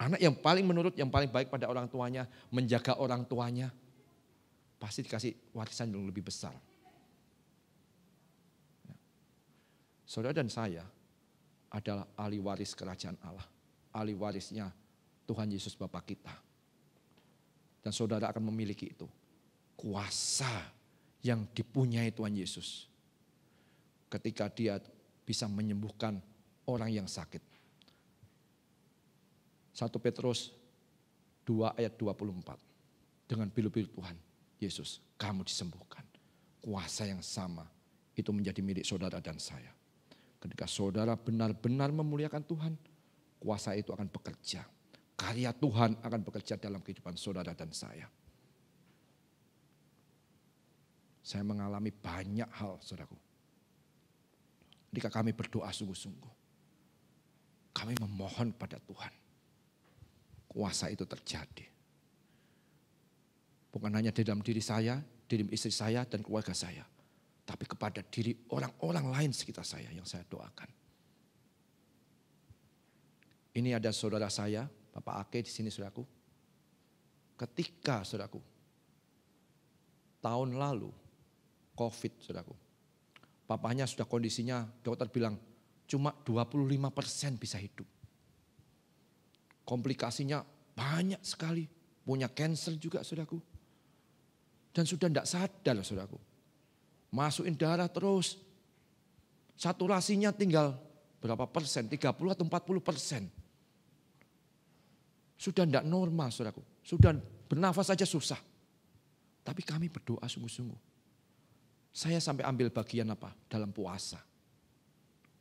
Anak yang paling menurut, yang paling baik pada orang tuanya, menjaga orang tuanya, pasti dikasih warisan yang lebih besar. Saudara dan saya adalah ahli waris kerajaan Allah. Ahli warisnya Tuhan Yesus Bapa kita. Dan saudara akan memiliki itu. Kuasa yang dipunyai Tuhan Yesus. Ketika dia bisa menyembuhkan orang yang sakit. 1 Petrus 2 ayat 24. Dengan pilu-pilu Tuhan Yesus, kamu disembuhkan. Kuasa yang sama itu menjadi milik saudara dan saya. Ketika saudara benar-benar memuliakan Tuhan, kuasa itu akan bekerja. Karya Tuhan akan bekerja dalam kehidupan saudara dan saya. Saya mengalami banyak hal, saudaraku. Ketika kami berdoa sungguh-sungguh, kami memohon pada Tuhan. Kuasa itu terjadi. Bukan hanya di dalam diri saya, diri istri saya dan keluarga saya. Tapi kepada diri orang-orang lain sekitar saya yang saya doakan. Ini ada saudara saya, Bapak Ake di sini saudaraku. Ketika saudaraku, tahun lalu, COVID saudaraku. Papanya sudah kondisinya, dokter bilang cuma 25% bisa hidup. Komplikasinya banyak sekali, punya cancer juga saudaraku. Dan sudah tidak sadar saudaraku. Masukin darah terus. Saturasinya tinggal berapa persen, 30 atau 40%. Sudah tidak normal saudaraku. Sudah bernafas saja susah. Tapi kami berdoa sungguh-sungguh. Saya sampai ambil bagian apa? Dalam puasa.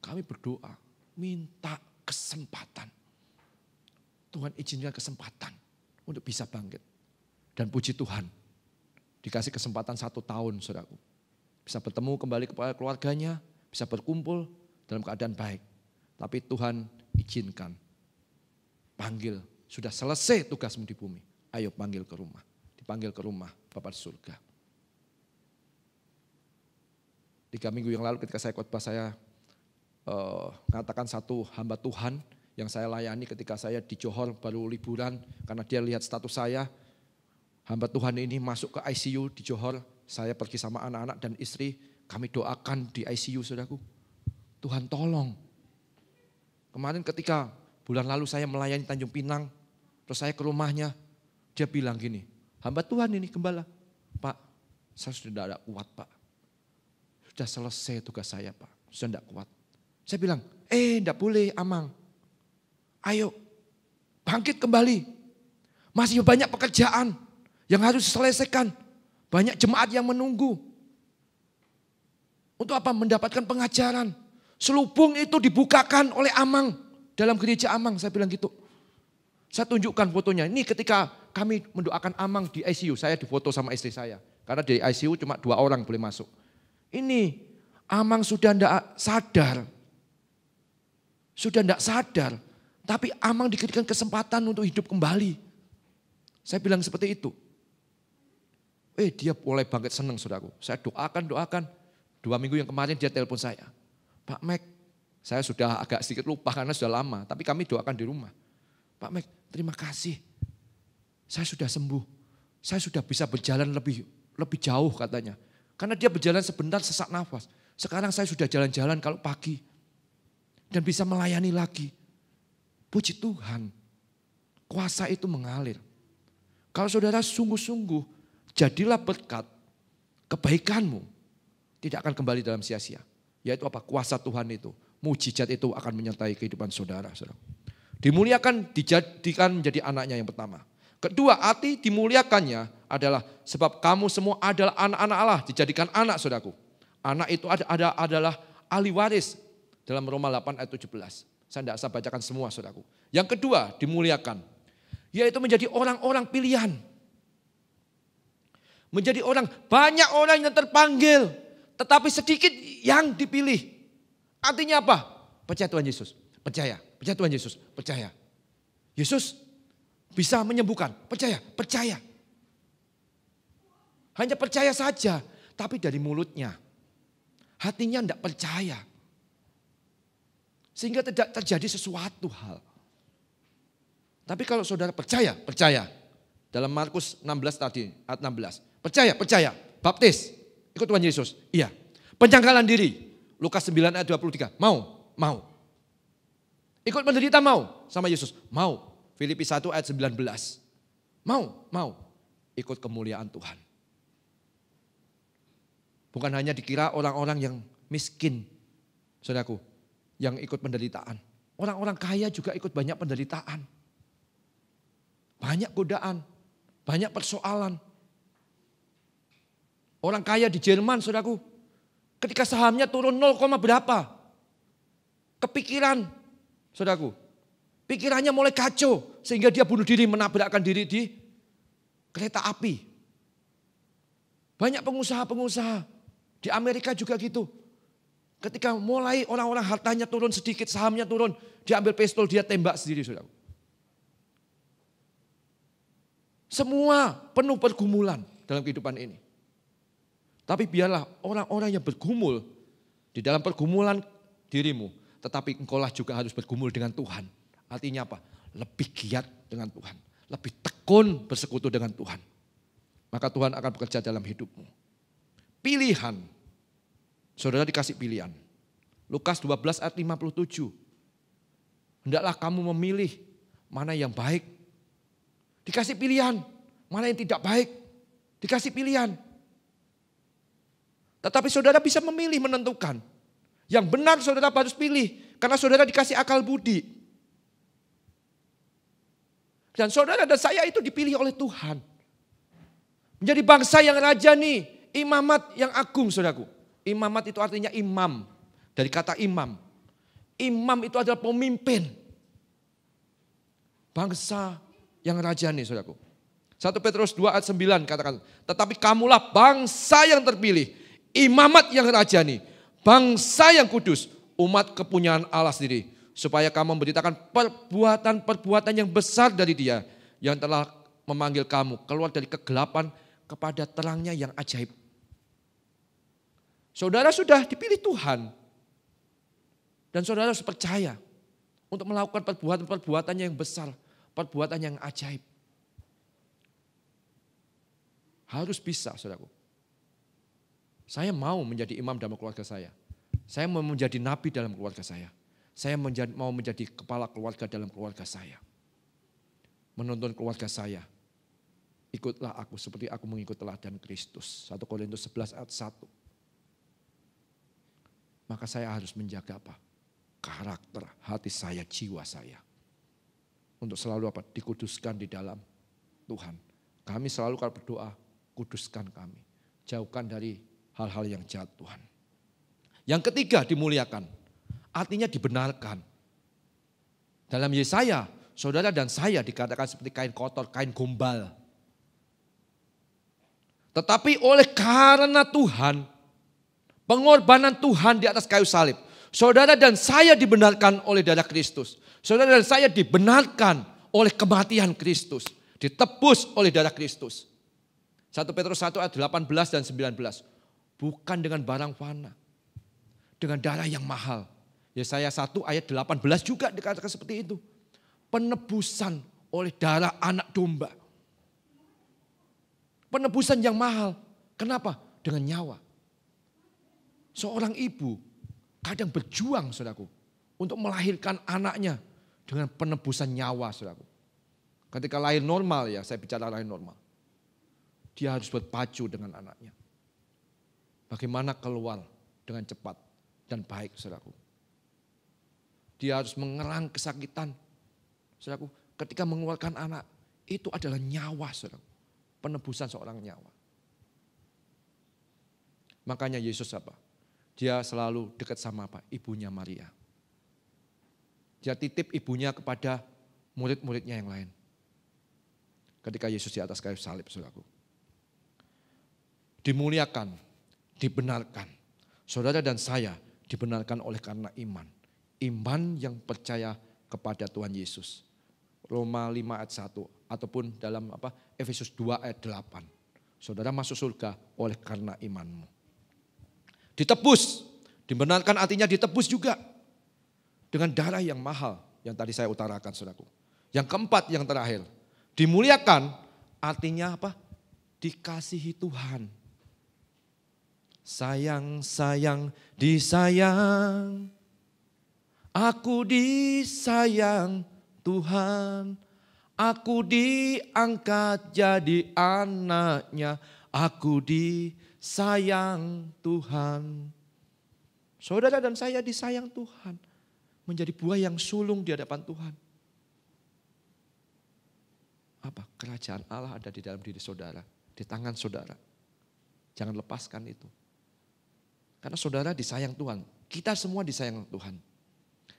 Kami berdoa, minta kesempatan. Tuhan izinkan kesempatan untuk bisa bangkit. Dan puji Tuhan, dikasih kesempatan 1 tahun saudaraku. Bisa bertemu kembali kepada keluarganya, bisa berkumpul dalam keadaan baik. Tapi Tuhan izinkan, panggil, sudah selesai tugasmu di bumi. Ayo panggil ke rumah, dipanggil ke rumah Bapa di surga. 3 minggu yang lalu ketika saya khotbah saya katakan satu hamba Tuhan yang saya layani ketika saya di Johor baru liburan. Karena dia lihat status saya, hamba Tuhan ini masuk ke ICU di Johor. Saya pergi sama anak-anak dan istri, kami doakan di ICU saudaraku. Tuhan tolong. Kemarin ketika bulan lalu saya melayani Tanjung Pinang, terus saya ke rumahnya, dia bilang gini, hamba Tuhan ini gembala, Pak saya sudah tidak kuat Pak. Sudah selesai tugas saya Pak, sudah tidak kuat. Saya bilang, tidak boleh Amang. Ayo bangkit kembali. Masih banyak pekerjaan yang harus diselesaikan. Banyak jemaat yang menunggu. Untuk apa? Mendapatkan pengajaran. Selubung itu dibukakan oleh Amang. Dalam gereja Amang, saya bilang gitu. Saya tunjukkan fotonya. Ini ketika kami mendoakan Amang di ICU. Saya difoto sama istri saya. Karena di ICU cuma 2 orang boleh masuk. Ini Amang sudah tidak sadar. Sudah tidak sadar. Tapi Amang diberikan kesempatan untuk hidup kembali. Saya bilang seperti itu. Dia mulai bangkit senang saudaraku. Saya doakan. 2 minggu yang kemarin dia telepon saya. Pak Mek, saya sudah agak sedikit lupa karena sudah lama. Tapi kami doakan di rumah. Pak Mek, terima kasih. Saya sudah sembuh. Saya sudah bisa berjalan lebih jauh katanya. Karena dia berjalan sebentar sesak nafas. Sekarang saya sudah jalan-jalan kalau pagi. Dan bisa melayani lagi. Puji Tuhan. kuasa itu mengalir. Kalau saudara sungguh-sungguh, jadilah berkat, kebaikanmu tidak akan kembali dalam sia-sia. Yaitu apa? Kuasa Tuhan itu, mujizat itu akan menyertai kehidupan saudara. Dimuliakan, dijadikan menjadi anaknya yang pertama. Kedua, arti dimuliakannya adalah sebab kamu semua adalah anak-anak Allah, dijadikan anak saudaraku. Anak itu adalah ahli waris dalam Roma 8 ayat 17. Saya tidak usah bacakan semua saudaraku. Yang kedua, dimuliakan, yaitu menjadi orang-orang pilihan. Menjadi banyak orang yang terpanggil, tetapi sedikit yang dipilih. Artinya apa? Percaya Tuhan Yesus, percaya Tuhan Yesus, percaya. Yesus bisa menyembuhkan, percaya. Hanya percaya saja, tapi dari mulutnya. Hatinya tidak percaya. Sehingga tidak terjadi sesuatu hal. Tapi kalau saudara percaya. Dalam Markus 16 tadi, ayat 16. Percaya, baptis, ikut Tuhan Yesus. Iya. Penyangkalan diri, Lukas 9 ayat 23. Mau. Ikut menderita mau sama Yesus. Mau. Filipi 1 ayat 19. Mau. Ikut kemuliaan Tuhan. Bukan hanya dikira orang-orang yang miskin, saudaraku, yang ikut penderitaan. Orang-orang kaya juga ikut banyak penderitaan. Banyak godaan, banyak persoalan. Orang kaya di Jerman, saudaraku, ketika sahamnya turun 0, berapa? Kepikiran, saudaraku. Pikirannya mulai kacau sehingga dia bunuh diri, menabrakkan diri di kereta api. Banyak pengusaha-pengusaha di Amerika juga gitu. Ketika mulai orang-orang hartanya turun sedikit, sahamnya turun, dia ambil pistol, dia tembak sendiri, saudaraku. Semua penuh pergumulan dalam kehidupan ini. Tapi biarlah orang-orang yang bergumul di dalam pergumulan dirimu, tetapi engkaulah juga harus bergumul dengan Tuhan. Artinya apa? Lebih giat dengan Tuhan. Lebih tekun bersekutu dengan Tuhan. Maka Tuhan akan bekerja dalam hidupmu. Pilihan. Saudara dikasih pilihan. Lukas 12 ayat 57. Hendaklah kamu memilih mana yang baik. Dikasih pilihan. Mana yang tidak baik. Dikasih pilihan. Tetapi saudara bisa memilih, menentukan. Yang benar saudara harus pilih. Karena saudara dikasih akal budi. Dan saudara dan saya itu dipilih oleh Tuhan. Menjadi bangsa yang rajani, imamat yang agung, saudaraku. Imamat itu artinya imam. Dari kata imam. Imam itu adalah pemimpin. Bangsa yang rajani, saudaraku. 1 Petrus 2 ayat 9 katakan. Tetapi kamulah bangsa yang terpilih. Imamat yang rajani. Bangsa yang kudus. Umat kepunyaan Allah sendiri. Supaya kamu memberitakan perbuatan-perbuatan yang besar dari Dia yang telah memanggil kamu keluar dari kegelapan kepada terangnya yang ajaib. Saudara sudah dipilih Tuhan. Dan saudara harus percaya untuk melakukan perbuatan-perbuatannya yang besar, perbuatan yang ajaib. Harus bisa, saudaraku. Saya mau menjadi imam dalam keluarga saya. Saya mau menjadi nabi dalam keluarga saya. Saya mau menjadi kepala keluarga dalam keluarga saya. Menuntun keluarga saya. Ikutlah aku seperti aku mengikut teladan Kristus. 1 Korintus 11 ayat 1. Maka saya harus menjaga apa? Karakter hati saya, jiwa saya. Untuk selalu apa? Dikuduskan di dalam Tuhan. Kami selalu kalau berdoa, kuduskan kami. Jauhkan dari hal-hal yang jahat Tuhan. Yang ketiga, dimuliakan. Artinya dibenarkan. Dalam Yesaya, saudara dan saya dikatakan seperti kain kotor, kain gombal. Tetapi oleh karena Tuhan, pengorbanan Tuhan di atas kayu salib, saudara dan saya dibenarkan oleh darah Kristus. Saudara dan saya dibenarkan oleh kematian Kristus. Ditebus oleh darah Kristus. 1 Petrus 1 ayat 18 dan 19. Bukan dengan barang fana. Dengan darah yang mahal. Yesaya 1 ayat 18 juga dikatakan seperti itu. Penebusan oleh darah anak domba. Penebusan yang mahal. Kenapa? Dengan nyawa. Seorang ibu kadang berjuang, saudaraku, untuk melahirkan anaknya dengan penebusan nyawa, saudaraku. Ketika lahir normal ya, saya bicara lahir normal. Dia harus berpacu dengan anaknya. Bagaimana keluar dengan cepat dan baik, saudaraku. Dia harus mengerang kesakitan. Saudaraku, ketika mengeluarkan anak, itu adalah nyawa, saudaraku. Penebusan seorang nyawa. Makanya Yesus apa? Dia selalu dekat sama apa? Ibunya Maria. Dia titip ibunya kepada murid-muridnya yang lain. Ketika Yesus di atas kayu salib, saudaraku. Dimuliakan, dibenarkan. Saudara dan saya dibenarkan oleh karena iman. Iman yang percaya kepada Tuhan Yesus. Roma 5 ayat 1 ataupun dalam Efesus 2 ayat 8. Saudara masuk surga oleh karena imanmu. Ditebus, dibenarkan artinya ditebus juga. Dengan darah yang mahal yang tadi saya utarakan, saudaraku. Yang keempat, yang terakhir. Dimuliakan artinya apa? Dikasihi Tuhan. Sayang, sayang, disayang. Aku disayang Tuhan. Aku diangkat jadi anaknya. Aku disayang Tuhan. Saudara dan saya disayang Tuhan. Menjadi buah yang sulung di hadapan Tuhan. Apa? Kerajaan Allah ada di dalam diri saudara. Di tangan saudara. Jangan lepaskan itu. Karena saudara disayang Tuhan. Kita semua disayang Tuhan.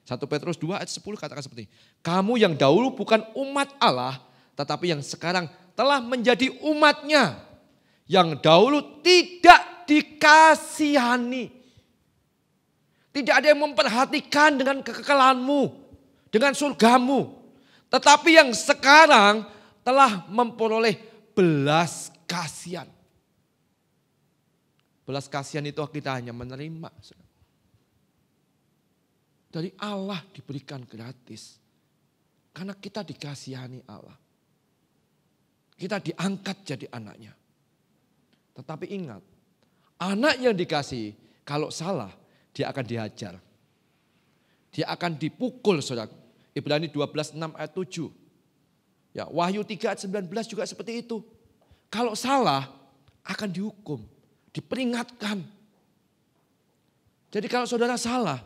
1 Petrus 2 ayat 10 katakan seperti ini. Kamu yang dahulu bukan umat Allah. Tetapi yang sekarang telah menjadi umatnya. Yang dahulu tidak dikasihani. Tidak ada yang memperhatikan dengan kekekalanmu. Dengan surgamu. Tetapi yang sekarang telah memperoleh belas kasihan. Belas kasihan itu kita hanya menerima. Dari Allah diberikan gratis. Karena kita dikasihani Allah. Kita diangkat jadi anaknya. Tetapi ingat, anak yang dikasihi kalau salah dia akan dihajar. Dia akan dipukul, saudara. Ibrani 12:6 ayat 7. Ya, Wahyu 3 ayat 19 juga seperti itu. Kalau salah akan dihukum, diperingatkan. Jadi kalau saudara salah,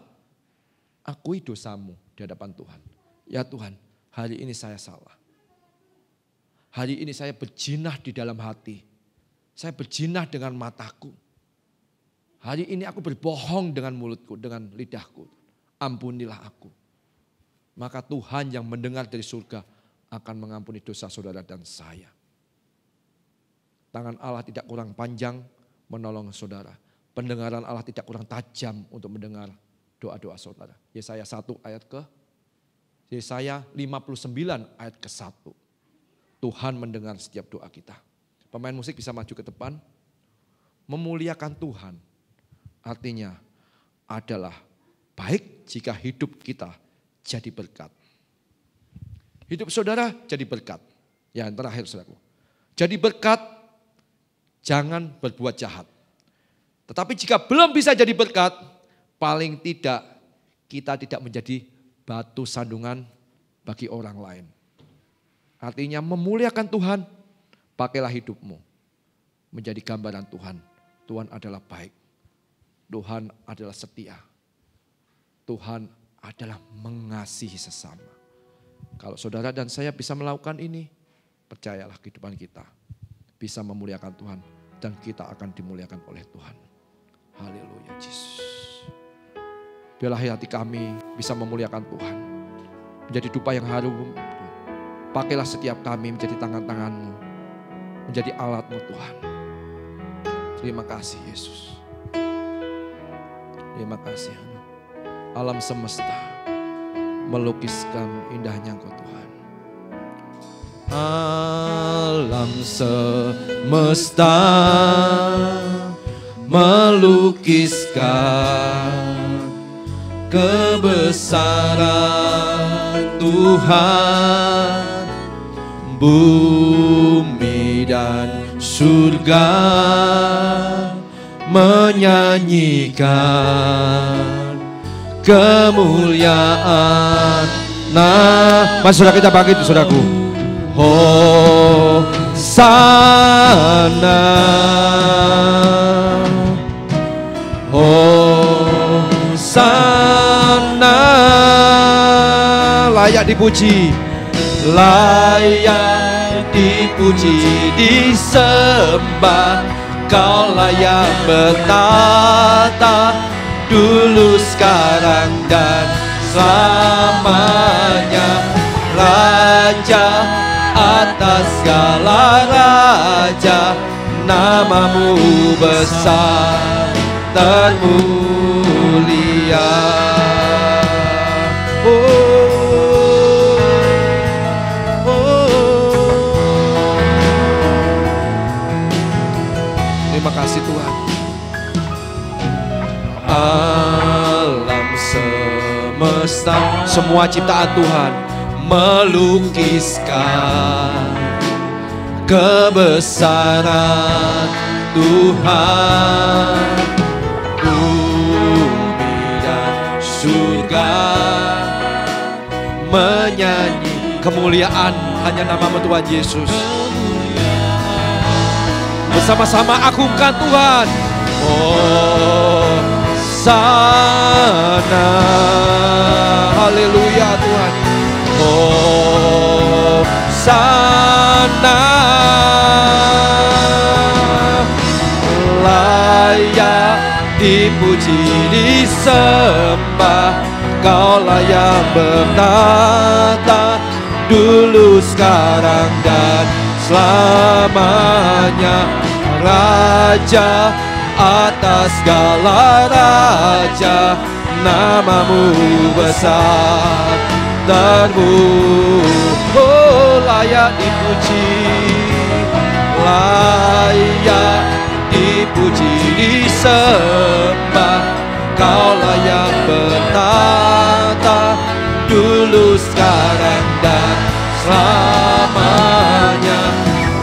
akui dosamu di hadapan Tuhan. Ya Tuhan, hari ini saya salah. Hari ini saya berjinah di dalam hati. Saya berjinah dengan mataku. Hari ini aku berbohong dengan mulutku, dengan lidahku. Ampunilah aku. Maka Tuhan yang mendengar dari surga akan mengampuni dosa saudara dan saya. Tangan Allah tidak kurang panjang menolong saudara. Pendengaran Allah tidak kurang tajam untuk mendengar doa-doa saudara. Yesaya 1 ayat Yesaya 59 ayat ke-1. Tuhan mendengar setiap doa kita. Pemain musik bisa maju ke depan. Memuliakan Tuhan artinya adalah baik jika hidup kita jadi berkat. Hidup saudara jadi berkat. Ya, yang terakhir saudaraku. Jadi berkat, jangan berbuat jahat. Tetapi jika belum bisa jadi berkat, paling tidak kita tidak menjadi batu sandungan bagi orang lain. Artinya memuliakan Tuhan, pakailah hidupmu menjadi gambaran Tuhan. Tuhan adalah baik. Tuhan adalah setia. Tuhan adalah mengasihi sesama. Kalau saudara dan saya bisa melakukan ini, percayalah kehidupan kita bisa memuliakan Tuhan dan kita akan dimuliakan oleh Tuhan. Haleluya Yesus. Biarlah hati kami bisa memuliakan Tuhan. Menjadi dupa yang harum. Pakailah setiap kami menjadi tangan-tangan-Mu. Menjadi alat-Mu Tuhan. Terima kasih Yesus. Terima kasih. Alam semesta melukiskan indahnya Engkau Tuhan. Alam semesta melukiskan kebesaran Tuhan. Bumi dan surga menyanyikan kemuliaan. Nah, mas saudara kita bangkit, saudaraku. Hosana, Hosana, layak dipuji, layak dipuji, disembah. Kau layak bertata dulu, sekarang dan selamanya. Raja atas segala raja, namamu besar termulia. Terima kasih Tuhan. Alam semesta, semua ciptaan Tuhan melukiskan kebesaran Tuhan. Bumi dan surga menyanyi kemuliaan hanya nama-Mu Tuhan Yesus. Bersama-sama agungkan Tuhan. Hosana, haleluya Tuhan. Hosana, layak dipuji, disembah. Kau layak bertata dulu, sekarang dan selamanya. Raja atas segala raja, namamu besar termulia. Layak dipuji, layak dipuji, disembah. Kau layak bertata dulu, sekarang dan selamanya.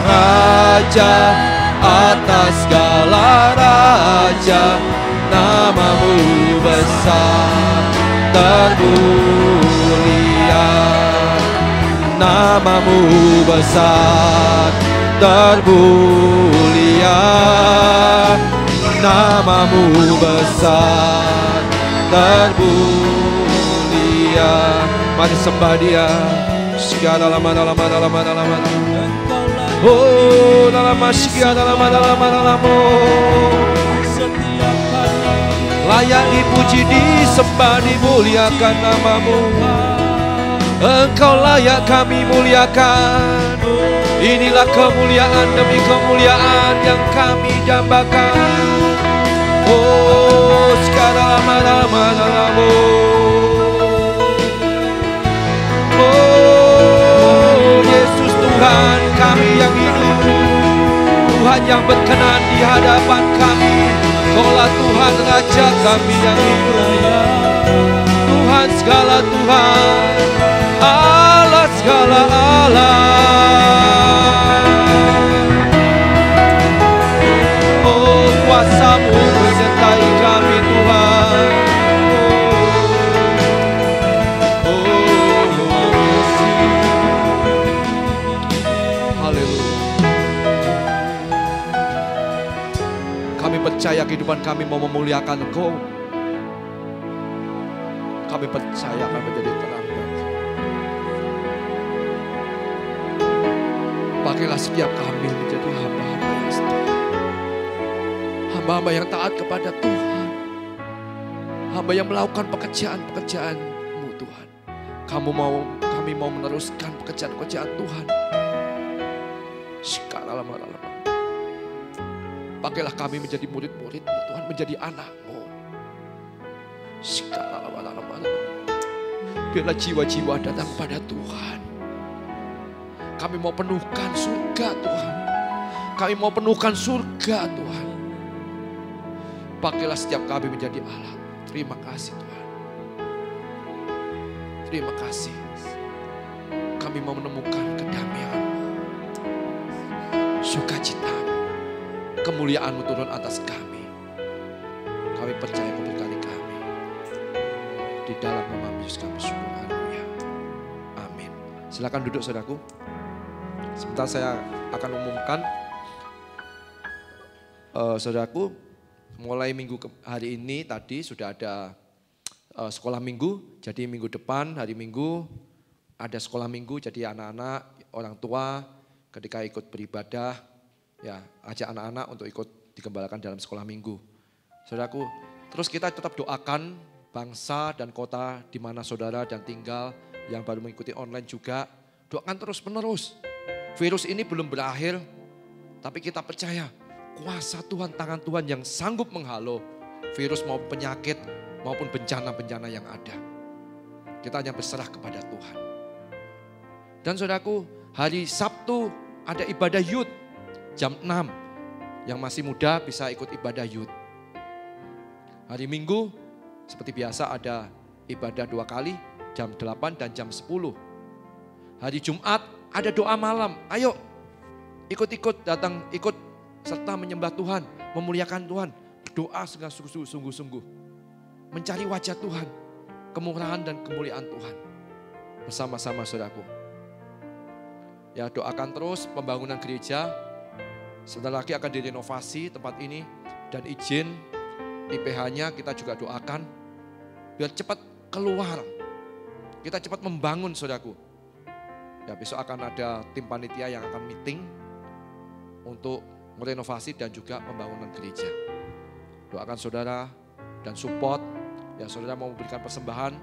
Raja atas segala raja, namamu besar termulia. Namamu besar termulia. Namamu besar termulia. Mari sembah Dia. Segala lama. Oh, dalam masya, dalam. Layak dipuji, disembah, dimuliakan nama-Mu. Engkau layak kami muliakan. Inilah kemuliaan demi kemuliaan yang kami dambakan. Oh, sekarang lama. Oh, Yesus Tuhan kami yang hidup, Tuhan yang berkenan di hadapan kami. Kaulah Tuhan Raja kami yang hidup, Tuhan segala Tuhan, Allah segala Allah. Oh, kuasa-Mu menyertai kami Tuhan. Percaya kehidupan kami mau memuliakan Engkau. Kami percaya akan menjadi terang. Pakailah setiap kami menjadi hamba-hamba yang setia, hamba-hamba yang taat kepada Tuhan, hamba yang melakukan pekerjaan-pekerjaan-Mu Tuhan. Kami mau meneruskan pekerjaan-pekerjaan Tuhan. Sekarang lama-lama. Pakailah kami menjadi murid-murid-Mu Tuhan, menjadi anak-Mu. Sekarang lama-lama. Biarlah jiwa-jiwa datang pada Tuhan. Kami mau penuhkan surga Tuhan. Kami mau penuhkan surga Tuhan. Pakailah setiap kami menjadi alat. Terima kasih Tuhan. Terima kasih. Kami mau menemukan kedamaian-Mu, sukacita-Mu. Kemuliaan-Mu turun atas kami. Kami percaya Kau berkati kami. Di dalam nama Yesus kami bersyukur. Haleluya. Amin. Silakan duduk saudaraku. Sebentar saya akan umumkan. Saudaraku, mulai hari ini tadi sudah ada sekolah minggu. Jadi minggu depan hari Minggu ada sekolah minggu. Jadi anak-anak, orang tua ketika ikut beribadah, ya ajak anak-anak untuk ikut digembalakan dalam sekolah minggu. Saudaraku, terus kita tetap doakan bangsa dan kota di mana saudara dan tinggal, yang baru mengikuti online juga. Doakan terus menerus. Virus ini belum berakhir, tapi kita percaya kuasa Tuhan, tangan Tuhan yang sanggup menghalau virus maupun penyakit maupun bencana-bencana yang ada. Kita hanya berserah kepada Tuhan. Dan saudaraku, hari Sabtu ada ibadah youth jam 6. Yang masih muda bisa ikut ibadah youth. Hari Minggu seperti biasa ada ibadah 2 kali, jam 8 dan jam 10. Hari Jumat ada doa malam. Ayo ikut-ikut datang, ikut serta menyembah Tuhan, memuliakan Tuhan. Berdoa dengan sungguh-sungguh. Mencari wajah Tuhan, kemurahan dan kemuliaan Tuhan. Bersama-sama saudaraku. Ya, doakan terus pembangunan gereja. Sebentar lagi akan direnovasi tempat ini. Dan izin IPH-nya kita juga doakan. Biar cepat keluar. Kita cepat membangun saudaraku. Ya, besok akan ada tim panitia yang akan meeting untuk merenovasi dan juga pembangunan gereja. Doakan saudara dan support. Ya, saudara mau memberikan persembahan,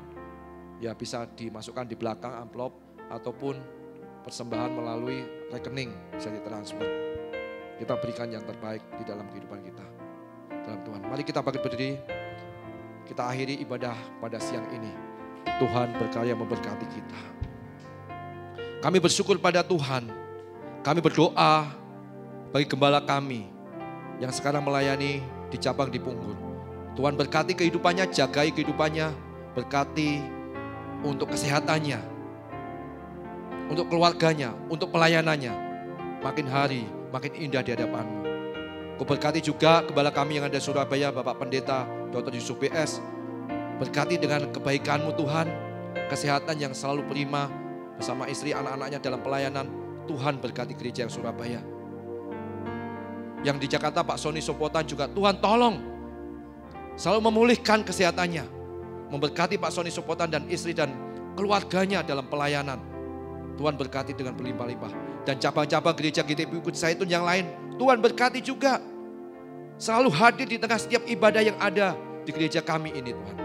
ya bisa dimasukkan di belakang amplop ataupun persembahan melalui rekening bisa ditransfer. Kita berikan yang terbaik di dalam kehidupan kita dalam Tuhan. Mari kita bangkit berdiri. Kita akhiri ibadah pada siang ini. Tuhan berkarya memberkati kita. Kami bersyukur pada Tuhan. Kami berdoa bagi gembala kami yang sekarang melayani di cabang di Punggur. Tuhan berkati kehidupannya, jagai kehidupannya, berkati untuk kesehatannya, untuk keluarganya, untuk pelayanannya. Makin hari makin indah di hadapan-Mu. Kau berkati juga gembala kami yang ada di Surabaya, Bapak Pendeta Dr. Yusuf BS. Berkati dengan kebaikan-Mu Tuhan, kesehatan yang selalu prima bersama istri anak-anaknya dalam pelayanan. Tuhan berkati gereja yang Surabaya. Yang di Jakarta Pak Sony Sopotan juga Tuhan tolong selalu memulihkan kesehatannya. Memberkati Pak Sony Sopotan dan istri dan keluarganya dalam pelayanan. Tuhan berkati dengan berlimpah-limpah. Dan cabang-cabang gereja GTP Bukit Zaitun yang lain, Tuhan berkati juga. Selalu hadir di tengah setiap ibadah yang ada di gereja kami ini Tuhan.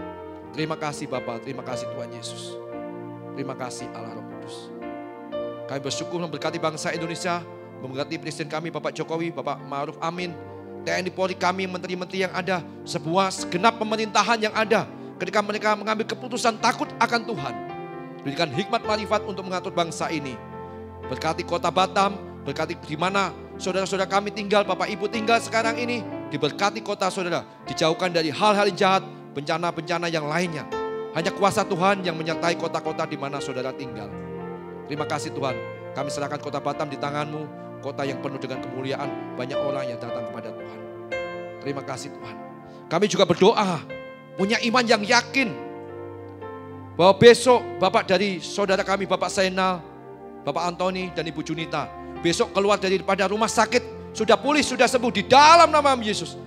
Terima kasih Bapa, terima kasih Tuhan Yesus. Terima kasih Allah Roh Kudus. Kami bersyukur memberkati bangsa Indonesia, memberkati Presiden kami Bapak Jokowi, Bapak Ma'ruf Amin, TNI Polri kami, menteri-menteri yang ada, sebuah segenap pemerintahan yang ada. Ketika mereka mengambil keputusan takut akan Tuhan, berikan hikmat marifat untuk mengatur bangsa ini. Berkati kota Batam, berkati di mana saudara-saudara kami tinggal, Bapak Ibu tinggal sekarang ini. Diberkati kota saudara, dijauhkan dari hal-hal yang jahat, bencana-bencana yang lainnya. Hanya kuasa Tuhan yang menyertai kota-kota di mana saudara tinggal. Terima kasih Tuhan, kami serahkan kota Batam di tangan-Mu, kota yang penuh dengan kemuliaan, banyak orang yang datang kepada Tuhan. Terima kasih Tuhan. Kami juga berdoa, punya iman yang yakin, bahwa besok Bapak dari saudara kami, Bapak Zainal, Bapak Antoni dan Ibu Junita, besok keluar daripada rumah sakit, sudah pulih, sudah sembuh di dalam nama Yesus.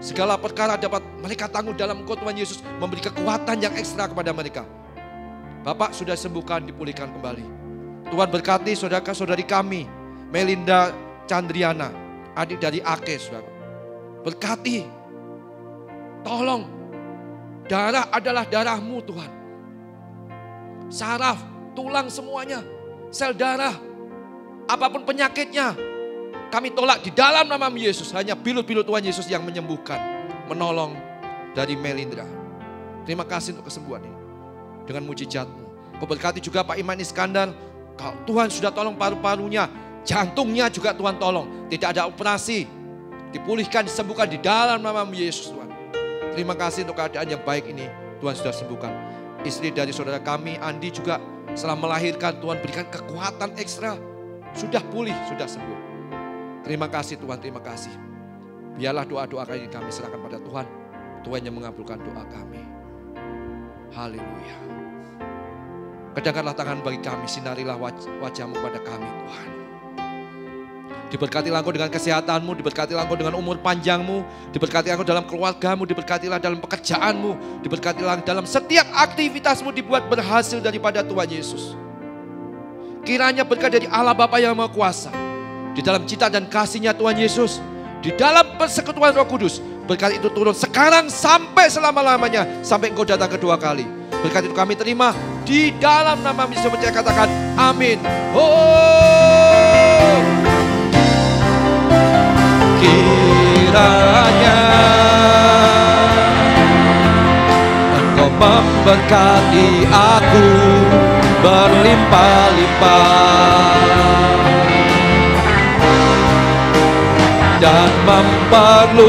Segala perkara dapat mereka tanggung dalam Engkau Tuhan Yesus, memberi kekuatan yang ekstra kepada mereka. Bapak sudah sembuhkan, dipulihkan kembali. Tuhan berkati saudara-saudari kami, Melinda Chandriana, adik dari Ake, saudara. Berkati, tolong, darah adalah darah-Mu Tuhan. Saraf, tulang semuanya, sel darah, apapun penyakitnya, kami tolak di dalam nama Yesus. Hanya bilut-bilut Tuhan Yesus yang menyembuhkan, menolong dari Melinda. Terima kasih untuk kesembuhan ini. Dengan mujizat-Mu. Kau berkati juga Pak Iman Iskandar. Kalau Tuhan sudah tolong paru-parunya, jantungnya juga Tuhan tolong. Tidak ada operasi. Dipulihkan, disembuhkan di dalam nama Yesus Tuhan. Terima kasih untuk keadaan yang baik ini. Tuhan sudah sembuhkan. Istri dari saudara kami, Andi juga setelah melahirkan, Tuhan berikan kekuatan ekstra. Sudah pulih, sudah sembuh. Terima kasih Tuhan, terima kasih. Biarlah doa-doa ini kami serahkan pada Tuhan. Tuhan yang mengabulkan doa kami. Haleluya. Kedangkanlah tangan bagi kami, sinarilah wajah-Mu pada kami Tuhan. Diberkatilah engkau dengan kesehatanmu, diberkatilah engkau dengan umur panjangmu, diberkatilah engkau dalam keluargamu, diberkatilah dalam pekerjaanmu, diberkatilah dalam setiap aktivitasmu dibuat berhasil daripada Tuhan Yesus. Kiranya berkat dari Allah Bapa yang Maha Kuasa, di dalam cita dan kasih-Nya Tuhan Yesus, di dalam persekutuan Roh Kudus, berkat itu turun sekarang sampai selama-lamanya, sampai engkau datang kedua kali. Berkat itu kami terima di dalam nama Yesus, percaya katakan amin. Kiranya engkau memberkati aku berlimpah-limpah dan memperluas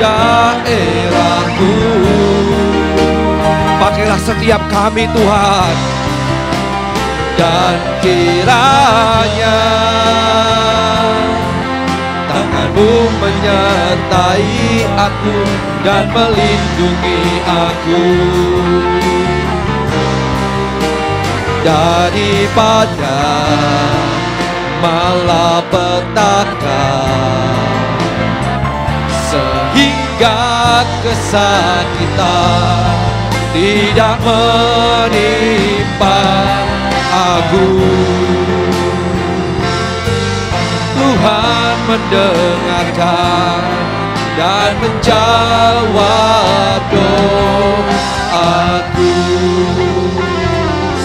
daerahku. Pakailah setiap kami Tuhan, dan kiranya tangan-Mu menyertai aku dan melindungi aku daripada malapetaka, sehingga kesakitan tidak menimpa aku. Tuhan mendengarkan dan menjawab doaku.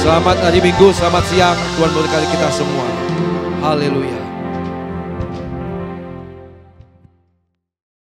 Selamat hari Minggu, selamat siang. Tuhan memberkati kita semua. Haleluya.